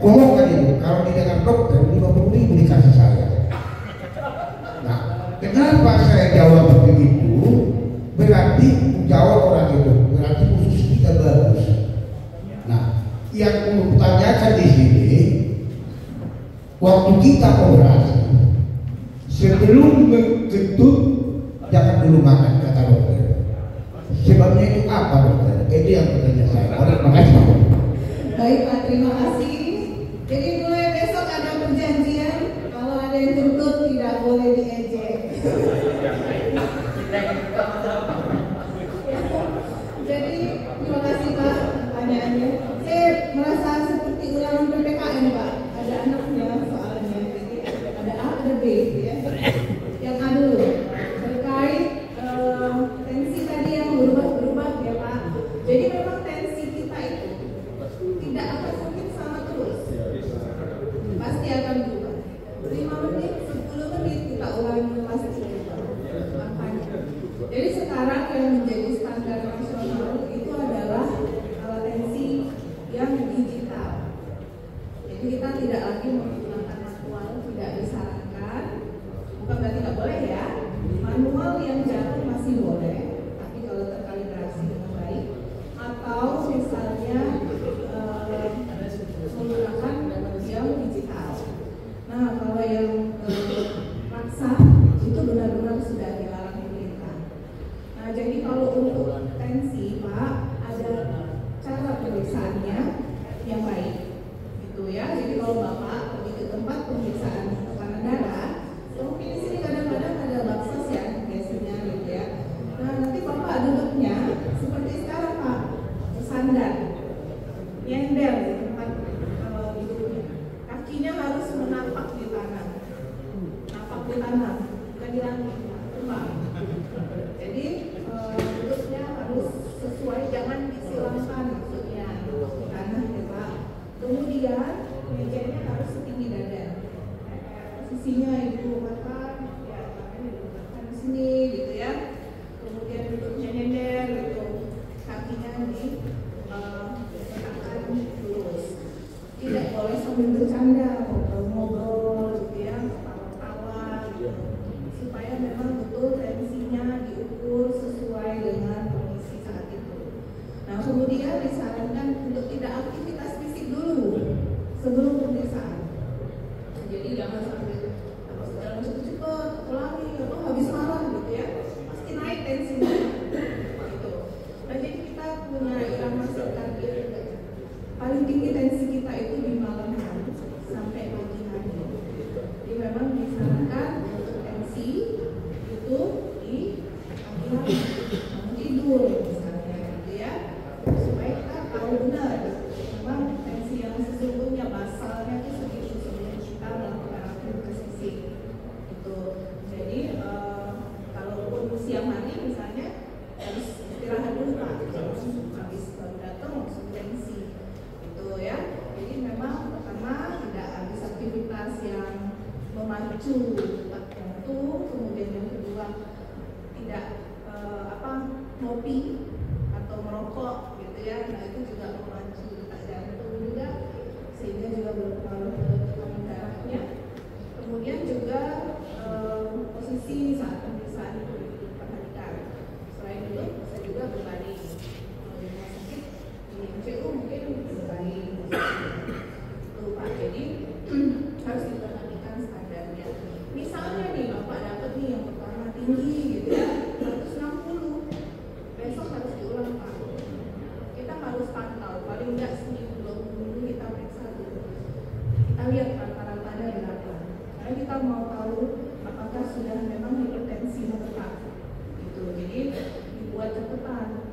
kolongan itu, kalau didengar dokter 50.000 dikasih saya. Nah, kenapa saya jawab begitu? Berarti jawab orang itu, berarti khusus kita bagus. Nah, yang mempertanyakan di sini, waktu kita operasi, sebelum kentut jangan dulu makan, kata dokter. Sebabnya itu apa dokter? Itu yang pertanyaan saya. Terima kasih. Baik Pak, terima kasih. Jadi mulai besok ada perjanjian, kalau ada yang kentut tidak boleh diejek. Jadi terima kasih Pak pertanyaannya. Saya merasa seperti ulangan PPKN Pak. Ada anaknya soalnya. Jadi ada A, ada B ya. Yang A dulu terkait tensi tadi yang berubah-berubah ya Pak. Jadi memang tensi kita itu tidak akan mungkin sama terus. Pasti akan berubah. 5 menit, 10 menit kita ulangi pasti berubah. Makanya. Jadi sekarang yang menjadi standar nasional itu adalah tensi yang digital. Jadi kita tidak lagi menggunakan manual, tidak disarankan. Bukan berarti tidak boleh ya. Manual yang jatuh masih boleh, tapi kalau terkalibrasi dengan baik. Atau misalnya menggunakan yang digital. Nah, kalau yang maksa itu benar-benar sudah dilarang pemerintah. Nah, jadi kalau untuk tensi Pak, ada cara pemeriksaannya yang baik, gitu ya. Jadi kalau Bapak pergi ke tempat pemeriksaan tekanan darah, mungkin di sini kadang-kadang ada baksos ya, biasanya gitu ya. Nah, nanti Bapak duduknya seperti sekarang Pak, bersandar, nyender di tempat duduknya. Kakinya harus menapak di tanah, napak di tanah, bukan di langit, Pak. Jadi duduknya harus sesuai, jangan disilangkan maksudnya di tanah ya Pak. Kemudian mejanya harus setinggi dada. Posisinya ibu makan, ya makanya diletakkan di sini gitu ya. Kemudian duduknya nyender gitu, kakinya diletakkan lurus. Tidak boleh sambil bercanda, ngobrol gitu ya, ketawa-tawa gitu. Supaya memang betul tensinya diukur sesuai dengan kondisi saat itu. Nah, kemudian disarankan untuk tidak aktivitas fisik dulu sebelum pemeriksaan. Jadi jangan sampai jalan cepet-cepet, ulangi, atau habis malam gitu ya, pasti naik tensinya. Gitu. Nah, jadi kita punya irama sirkadian paling tinggi tensi kita itu di malam hari sampai pagi hari. Jadi memang disarankan untuk tensi itu di pagi hari, bangun tidur misalnya gitu ya, supaya kita tahu benar memang tensi yang sesungguhnya basalnya itu segitu sebelum kita melakukan aktivitas fisik itu. Jadi kalaupun siang hari misalnya harus istirahat dulu Pak, habis baru datang langsung tensi itu ya. Jadi memang pertama tidak habis aktivitas yang memacu detak jantung, kemudian yang kedua tidak ngopi atau merokok gitu ya. Nah, itu juga memacu detak jantung juga, sehingga juga berpengaruh ke tekanan darahnya. Kemudian juga posisi saat pemeriksaan itu diperhatikan. Selain itu, saya juga berbaring. Kalau di rumah sakit di MCU mungkin berbaring itu Pak. Jadi harus diperhatikan standarnya. Misalnya paling nggak seminggu 2 minggu kita periksa dulu. Kita lihat rata-ratanya berapa. Karena kita mau tahu apakah sudah memang hipertensi tetap. Gitu. Jadi dibuat catatan.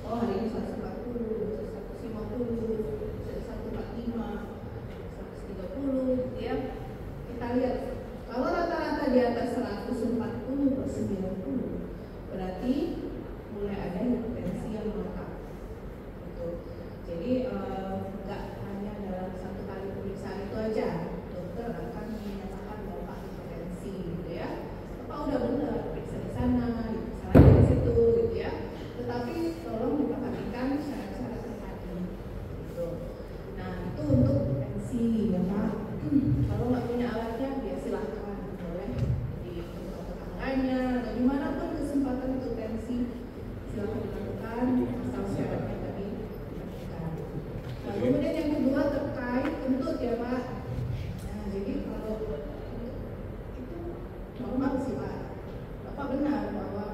Oh hari ini 140, 150, 145, 130, ya. Kita lihat. Kalau rata-rata di atas 140/90, berarti mulai ada hipertensi yang melekat. Gitu. Jadi nggak hanya dalam satu kali pemeriksaan itu aja dokter akan menyatakan bahwa hipertensi, gitu ya. Apa udah benar periksa di sana, diperiksa lagi di situ, gitu ya. Tetapi tolong diperhatikan syarat-syarat yang tadi. Gitu. Nah itu untuk tensi, ya Pak. Kalau nggak punya alatnya, ya silahkan boleh di tempat tetangganya atau dimanapun kesempatan untuk tensi silahkan dilakukan asal syaratnya tadi diperhatikan. Nah, kemudian yang kedua terkait kentut ya Pak. Nah jadi kalau itu normal sih Pak. Bapak benar bahwa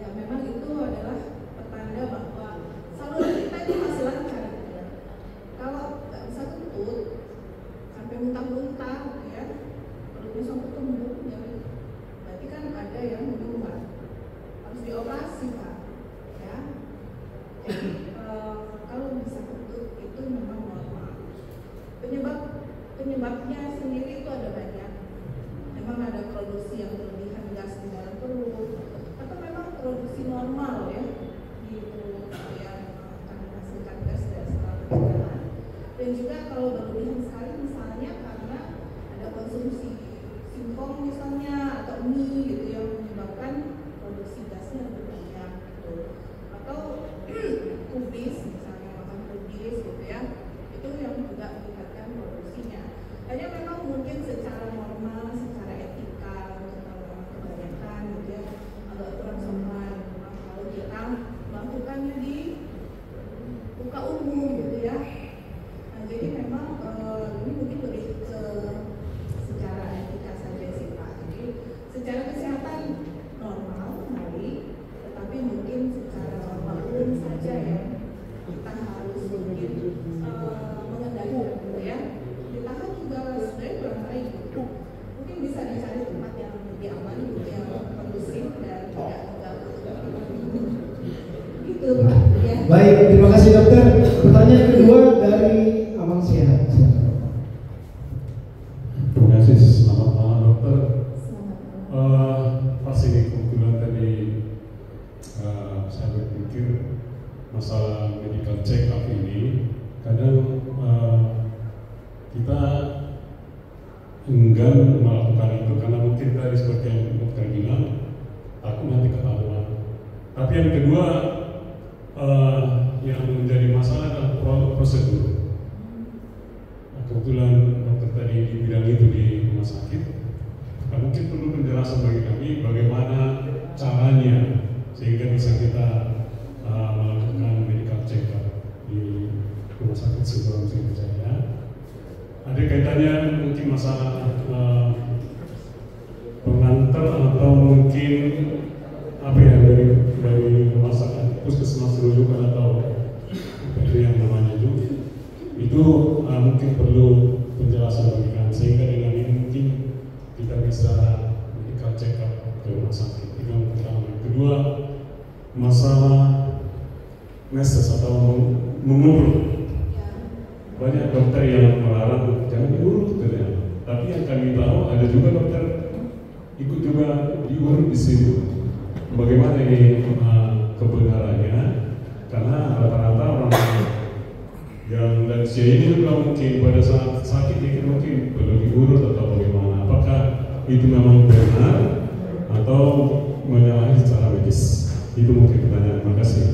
ya memang itu adalah pertanda bahwa saluran kita itu masih lancar. Ya. Kalau nggak bisa kentut sampai muntah-muntah, ya perutnya sampai tumbuh, ya, berarti kan ada yang menyumbat, harus dioperasi Pak. Ya. Jadi kalau bisa kentut itu memang normal. Penyebabnya sendiri itu ada banyak. Memang ada produksi yang berlebihan gas di dalam perut, atau memang produksi normal ya di perut yang akan menghasilkan gas dari setelah perjalanan. Dan juga kalau berlebihan sekali misalnya karena ada konsumsi singkong misalnya atau mie gitu yang menyebabkan produksi gasnya lebih banyak gitu. Atau kubis misalnya makan kubis gitu ya, itu yang juga meningkatkan produksinya. Hanya memang mungkin secara normal, secara etika untuk orang kebanyakan gitu ya, agak kurang sopan kalau kita melakukannya di muka umum gitu ya. Nah, jadi memang ini mungkin lebih ke secara etika saja sih Pak. Jadi secara kesehatan normal, baik, tetapi mungkin secara normal umum saja ya kita harus mungkin mengendalikan gitu ya. Ditahan juga sebenarnya kurang baik gitu. Mungkin bisa dicari tempat yang lebih aman gitu, yang kondusif dan tidak mengganggu gitu Pak ya. Baik, terima kasih dokter. Pertanyaan kedua dari Amang Sehat. Terima kasih, selamat malam dokter. Selamat malam. Pas ini kebetulan tadi saya berpikir masalah medical check up ini kadang kita enggan melakukan itu karena mungkin tadi seperti yang dokter bilang takut nanti ketahuan. Tapi yang kedua yang menjadi masalah adalah prosedur. Kebetulan dokter tadi dibilang itu di rumah sakit. Nah, mungkin perlu penjelasan bagi kami bagaimana caranya sehingga bisa kita melakukan medical check up di rumah sakit sebelum saya. Ada kaitannya mungkin masalah pengantar atau mungkin apa ya dari rumah sakit puskesmas rujukan atau itu yang namanya itu mungkin perlu penjelasan bagi kami sehingga dengan ini mungkin kita bisa medical check up ke rumah sakit. Itu yang pertama. Yang kedua masalah meses atau mengurut. Banyak dokter yang melarang jangan diurut gitu ya. Tapi yang kami tahu ada juga dokter ikut juga diurut di situ. Bagaimana ini kebenarannya? Karena rata-rata orang yang lansia ini juga mungkin pada saat sakit ini mungkin perlu diurut atau bagaimana? Apakah itu memang benar atau menyalahi secara medis? Itu mungkin pertanyaan. Terima kasih.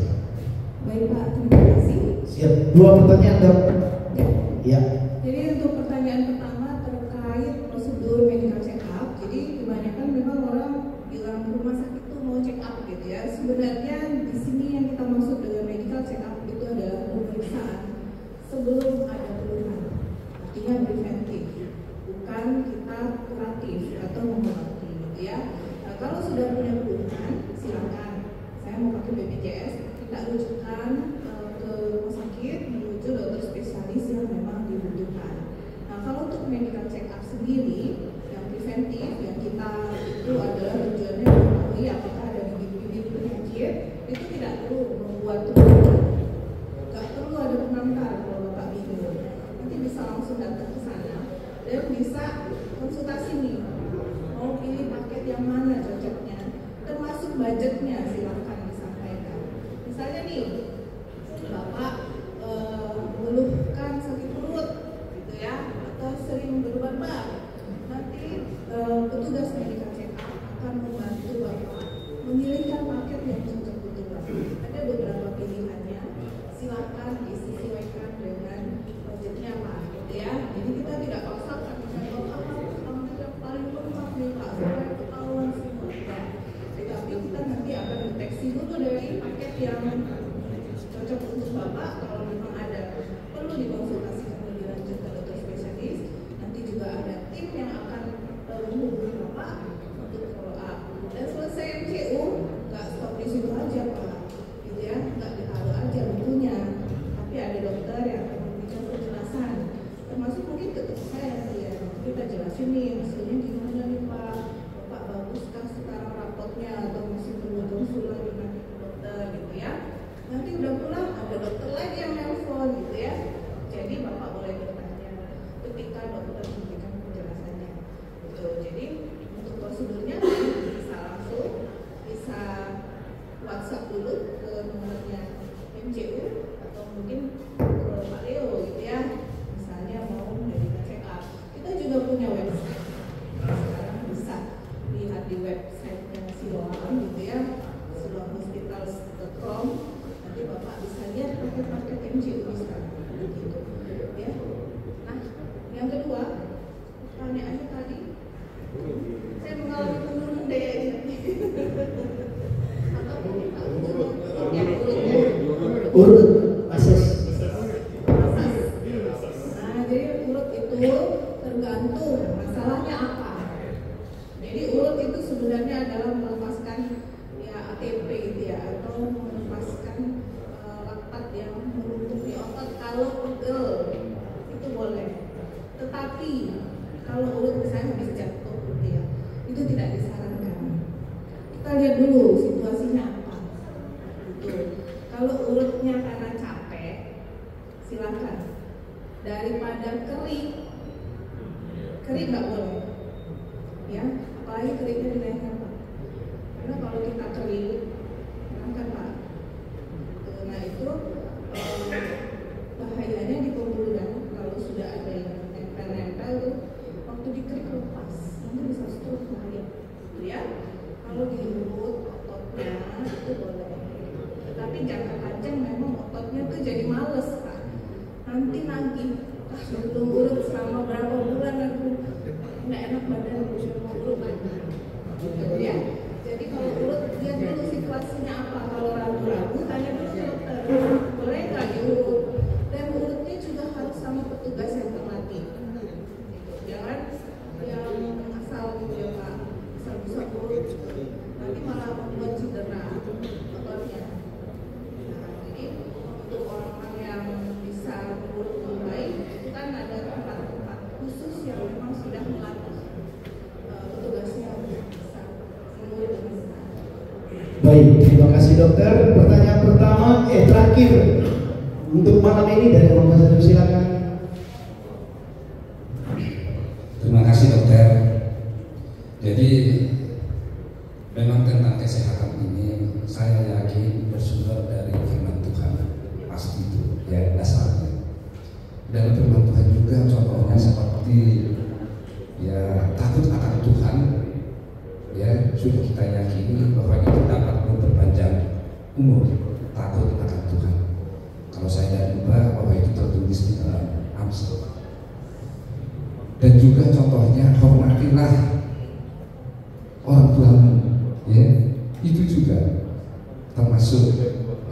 Baik Pak, terima kasih. Siap. Dua pertanyaan dok. Ya. Jadi untuk pertanyaan pertama terkait prosedur medical check up, jadi kebanyakan memang orang bilang rumah sakit itu mau check up gitu ya. Sebenarnya di sini yang kita maksud dengan medical check up itu adalah pemeriksaan sebelum ada keluhan, artinya preventif, bukan kita kuratif atau mengobati gitu ya. Nah, kalau sudah punya keluhan, silakan. Saya mau pakai BPJS, tidak rujukan ke rumah sakit menuju dokter spesialis yang memang dibutuhkan. Nah, kalau untuk medical check up sendiri yang preventif, yang kita itu adalah tujuannya mengetahui apakah ada bibit-bibit penyakit, itu tidak perlu membuat turunan, nggak perlu ada pengantar kalau Bapak bingung. Nanti bisa langsung datang ke sana dan bisa konsultasi nih, mau pilih paket yang mana cocoknya, termasuk budgetnya silahkan disampaikan. Misalnya nih, Bapak mengeluhkan sakit perut, gitu ya, atau sering berbabar, nanti petugas medical check up akan membantu Bapak memilihkan paket yang cocok untuk Bapak. Ada beberapa pilihannya, silahkan disesuaikan dengan budgetnya Pak, gitu ya. Jadi kita tidak paksakan, misalnya Bapak yang paling lengkap nih Pak, supaya ketahuan semua. Ya. Tapi kita nanti akan deteksi dulu dari paket yang cocok untuk Bapak. Kalau memang ada perlu dikonsultasikan lebih lanjut ke dokter spesialis, nanti juga ada tim yang akan menghubungi Bapak untuk follow up. Dan selesai MCU, nggak stop di situ aja Pak, gitu ya, nggak ditaruh aja bukunya, tapi ada dokter yang akan memberikan penjelasan, termasuk mungkin ke saya ya, kita jelasin nih hasilnya gimana nih Pak, Bapak baguskah sekarang rapotnya atau masih perlu konsulan dengan dokter, gitu ya. Nanti udah pulang ada dokter lagi yang nelfon, gitu ya. Jadi Bapak boleh bertanya ketika dokter memberikan penjelasannya. Gitu. Jadi untuk prosedurnya bisa langsung, bisa WhatsApp dulu ke nomornya MCU atau mungkin ke Pak Leo, gitu ya. Misalnya mau medical check up. Kita juga punya website. Sekarang bisa lihat di websitenya Siloam, gitu ya, siloamhospitals.com. Nanti Bapak bisa lihat paket-paket MCU sekarang, gitu ya. Nah, yang kedua, pertanyaannya tadi, saya mengalami penurunan daya ingat. Atau mungkin Pak urut asas. Nah, jadi urut itu tergantung masalahnya apa. Jadi urut itu sebenarnya adalah melepaskan ya ATP gitu ya, atau melepaskan laktat yang melumpuhi otot kalau pegel, itu boleh. Tetapi kalau urut misalnya habis jatuh gitu ya, itu tidak disarankan. Kita lihat dulu situasinya apa. Gitu. Kalau urutnya karena capek, silakan. Daripada kering nggak boleh, ya. Apalagi keringnya di leher Pak. Karena kalau kita kering, kan Pak. Nah itu bahayanya di pembuluh darah kalau sudah ada yang nempel-nempel tuh, waktu dikerik lepas, nanti bisa stroke bahaya. Ya, kalau di urut ototnya itu boleh. Tapi jangka panjang memang ototnya tuh jadi males Pak. Nanti belum urut selama berapa bulan aku nggak enak badan, mau urut gitu ya. Jadi kalau urut lihat dulu situasinya apa. Kalau ragu-ragu tanya dulu ke dokter, boleh nggak diurut? Dan urutnya juga harus sama petugas yang terlatih. Gitu. Jangan yang asal gitu ya Pak, asal bisa urut nanti malah membuat cedera ototnya. Nah, jadi untuk orang-orang yang bisa urut dengan baik, itu kan ada tempat-tempat khusus yang memang sudah melatih petugasnya bisa mengurut dengan benar. Baik, terima kasih dokter. Pertanyaan pertama, terakhir untuk malam ini dari Ambassador, silakan. Terima kasih dokter. Jadi memang tentang kesehatan ini saya yakin bersumber dari firman Tuhan, pasti itu ya dasarnya. Dan firman Tuhan juga contohnya seperti ya takut akan Tuhan, ya sudah kita yakini bahwa itu dapat memperpanjang umur. Takut akan Tuhan. Kalau saya lupa bahwa itu tertulis di dalam Amsal. Dan juga contohnya hormatilah orang tuamu, ya itu juga termasuk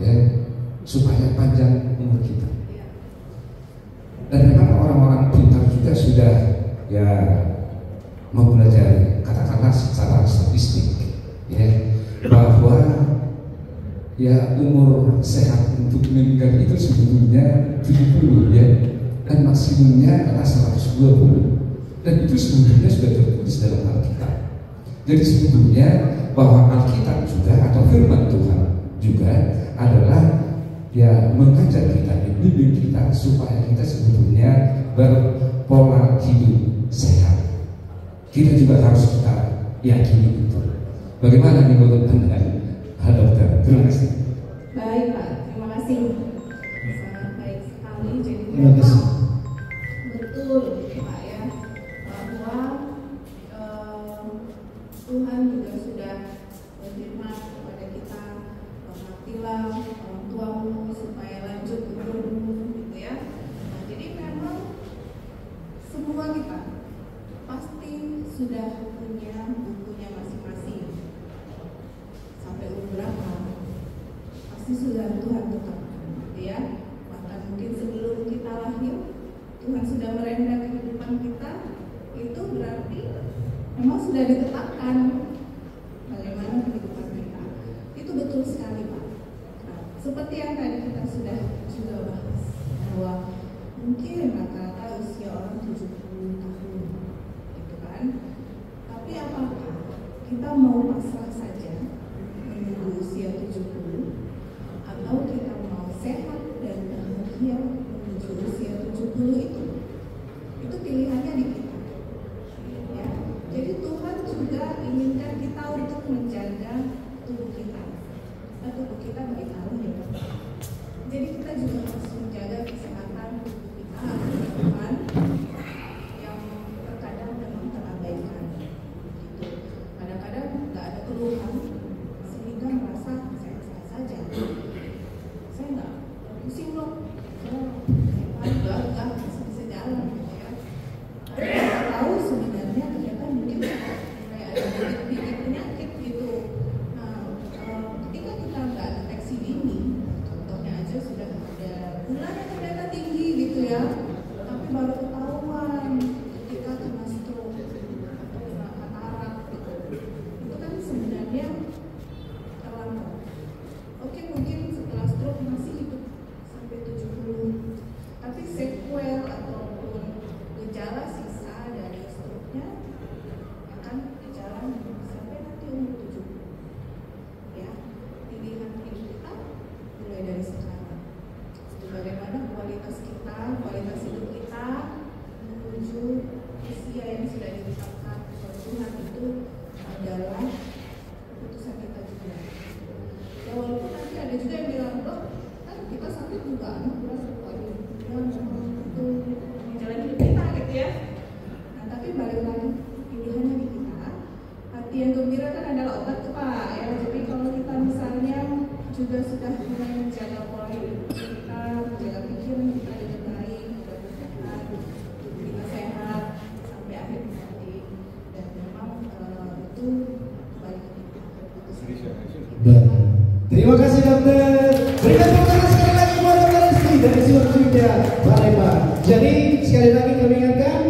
ya supaya panjang umur kita. Dan memang orang-orang pintar juga sudah ya mempelajari katakanlah secara statistik ya bahwa ya umur sehat untuk meninggal itu sebetulnya 70 ya, dan maksimumnya adalah 120, dan itu sebetulnya sudah tertulis dalam Alkitab. Jadi sebetulnya bahwa Alkitab juga atau firman Tuhan juga adalah ya mengajar kita, membimbing kita supaya kita sebetulnya berpola hidup sehat. Kita juga harus kita yakini itu. Bagaimana nih menurut Anda, Dokter? Terima kasih. Baik Pak, terima kasih. Sangat baik sekali. Jadi Terima kasih. betul Pak ya, bahwa Tuhan juga sudah berfirman kepada kita, hormatilah orang tuamu supaya lanjut umurmu, gitu ya. Nah, jadi memang semua kita pasti sudah punya bukunya masing-masing. Sampai umur berapa pasti sudah Tuhan tetapkan, gitu ya. Bahkan mungkin sebelum kita lahir Tuhan sudah merenda kehidupan kita, itu berarti memang sudah ditetapkan bagaimana kehidupan kita. Itu betul sekali Pak. Nah, seperti yang tadi kita sudah juga bahas, bahwa mungkin rata-rata usia orang 70 tahun, gitu kan. Tapi apakah kita mau pasrah saja menunggu usia 70, atau kita mau sehat dan bahagia menuju usia 70 itu? Itu pilihannya di kita. Ya. Jadi Tuhan juga inginkan kita untuk menjaga tubuh kita. Nah, tubuh kita baik Allah ya. Jadi kita juga harus menjaga kesehatan tubuh kita, teman yang terkadang memang terabaikan. Gitu. Kadang-kadang nggak ada keluhan sehingga merasa sehat-sehat saja. Saya nggak pusing loh, saya enggak bisa jalan gitu ya. Kita tahu sebenarnya ternyata mungkin kayak ada bibit-bibit penyakit gitu. Nah, ketika kita nggak deteksi dini, contohnya aja sudah ada gula yang ternyata tinggi gitu ya, tapi baru ketahuan kita kena stroke atau kena katarak gitu. Itu kan sebenarnya terlambat. Oke, mungkin setelah stroke masih hidup sampai 70, tapi sequel ataupun gejala sisa dari stroke-nya akan berjalan sampai nanti umur 70. Ya, pilihan hidup kita mulai dari sekarang. Itu bagaimana kualitas kita, kualitas hidup kita menuju usia yang sudah ditetapkan oleh Tuhan itu adalah keputusan kita juga. Ya, walaupun nanti ada juga yang bilang, loh, kan kita sakit juga, itu jalan hidup kita gitu ya. Nah, tapi balik lagi pilihannya di kita. Hati yang gembira kan adalah obat tuh Pak ya. Jadi kalau kita misalnya juga sudah mulai menjaga pola hidup kita, menjaga pikiran kita dengan baik, mudah-mudahan tubuh kita sehat sampai akhir nanti. Dan memang itu balik ke keputusan. Baik. Terima kasih dokter. Berikan tepuk tangan sekali lagi buat Dokter Hesti dari Sidoarjo Palembang. Jadi sekali lagi kami ingatkan,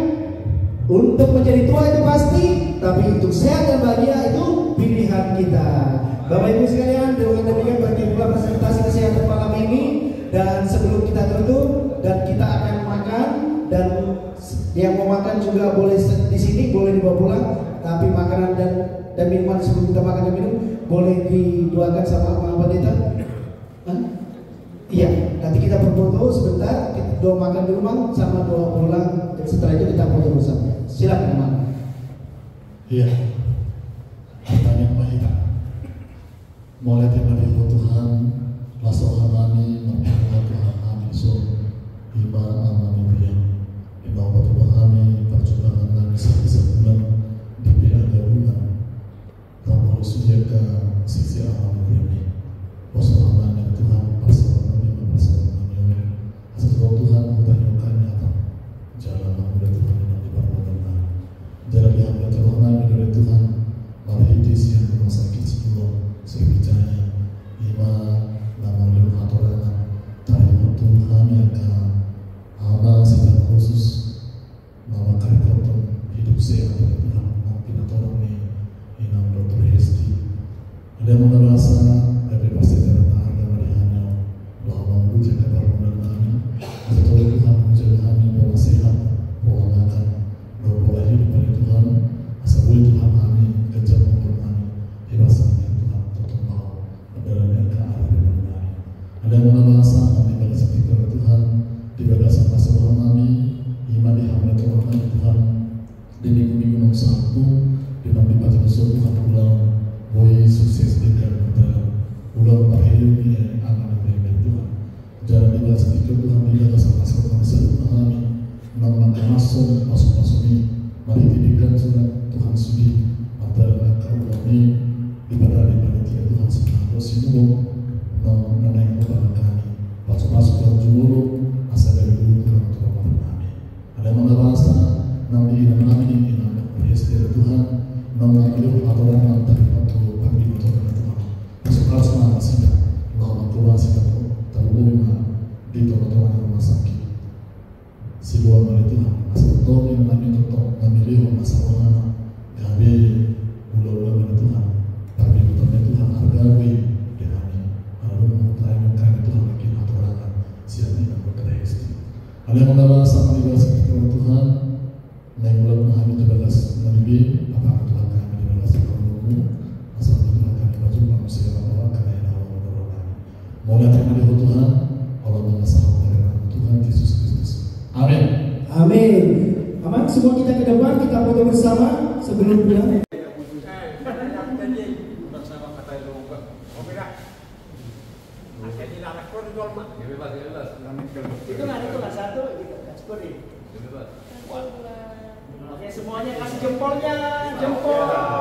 untuk menjadi tua itu pasti, tapi untuk sehat dan bahagia itu pilihan kita. Bapak Ibu sekalian, dengan demikian bagi pula presentasi kesehatan malam ini. Dan sebelum kita tutup dan kita akan makan, dan yang mau makan juga boleh di sini, boleh dibawa pulang. Tapi makanan dan minuman sebelum kita makan dan minum boleh didoakan sama Pak Pendeta. Iya, nanti kita berfoto sebentar, kita doa makan di rumah sama doa pulang, dan setelah itu kita foto bersama. Silakan Pak. Iya. Pertanyaan baik. Mulai dari Tuhan, langsung hamani, merpati Tuhan kami so, iba amani dia, iba waktu kami perjuangan lagi sebulan di bidang gabungan, kamu harus jaga sisi amani dia. Poso amani Tuhan persoalan ini, asal Tuhan menunjukkan nyata jalan muda Tuhan yang diperlukan. Jalan yang Tuhan dari Tuhan, marhitis yang rumah sakit jiwa, saya percaya lima nama lima aturan tarik Tuhan yang ada secara khusus nama karyawan hidup sehat dari Tuhan mungkin tolong nih inam Dr. Hesti ada merasa dari pasti ternyata langsung masuk ini. Mari didikan surat Tuhan sudi antara kaum kami ibadah Tuhan sebenarnya sinu nana yang kami masuk Tuhan jumuro asal dari dulu Tuhan kami. Ada mana bahasa nanti kami berhasil Tuhan nama hidup aturan yang tadi waktu kami untuk Tuhan. Masuk kelas mana sih? Kalau Tuhan sih terlalu di Tuhan rumah sakit. Sebuah kali Tuhan asal Tuhan yang kami tutup kami lihat masalah kami mula-mula dari Tuhan kami tutup Tuhan hargai kami lalu mengklaim kami Tuhan bikin aturan siapa yang berkreasi ada yang mendapat di bahasa Tuhan yang mulai memahami dibalas nabi apa Tuhan kami dibalas kamu asal Tuhan kami baju manusia bahwa karena yang Allah berdoa mulai terima di Tuhan Allah mengasah Tuhan Yesus Kristus amin. Amin. Aman, semua kita ke depan, kita foto bersama sebelum pulang. Itu nggak satu, gitu. Oke, semuanya kasih jempolnya, jempol.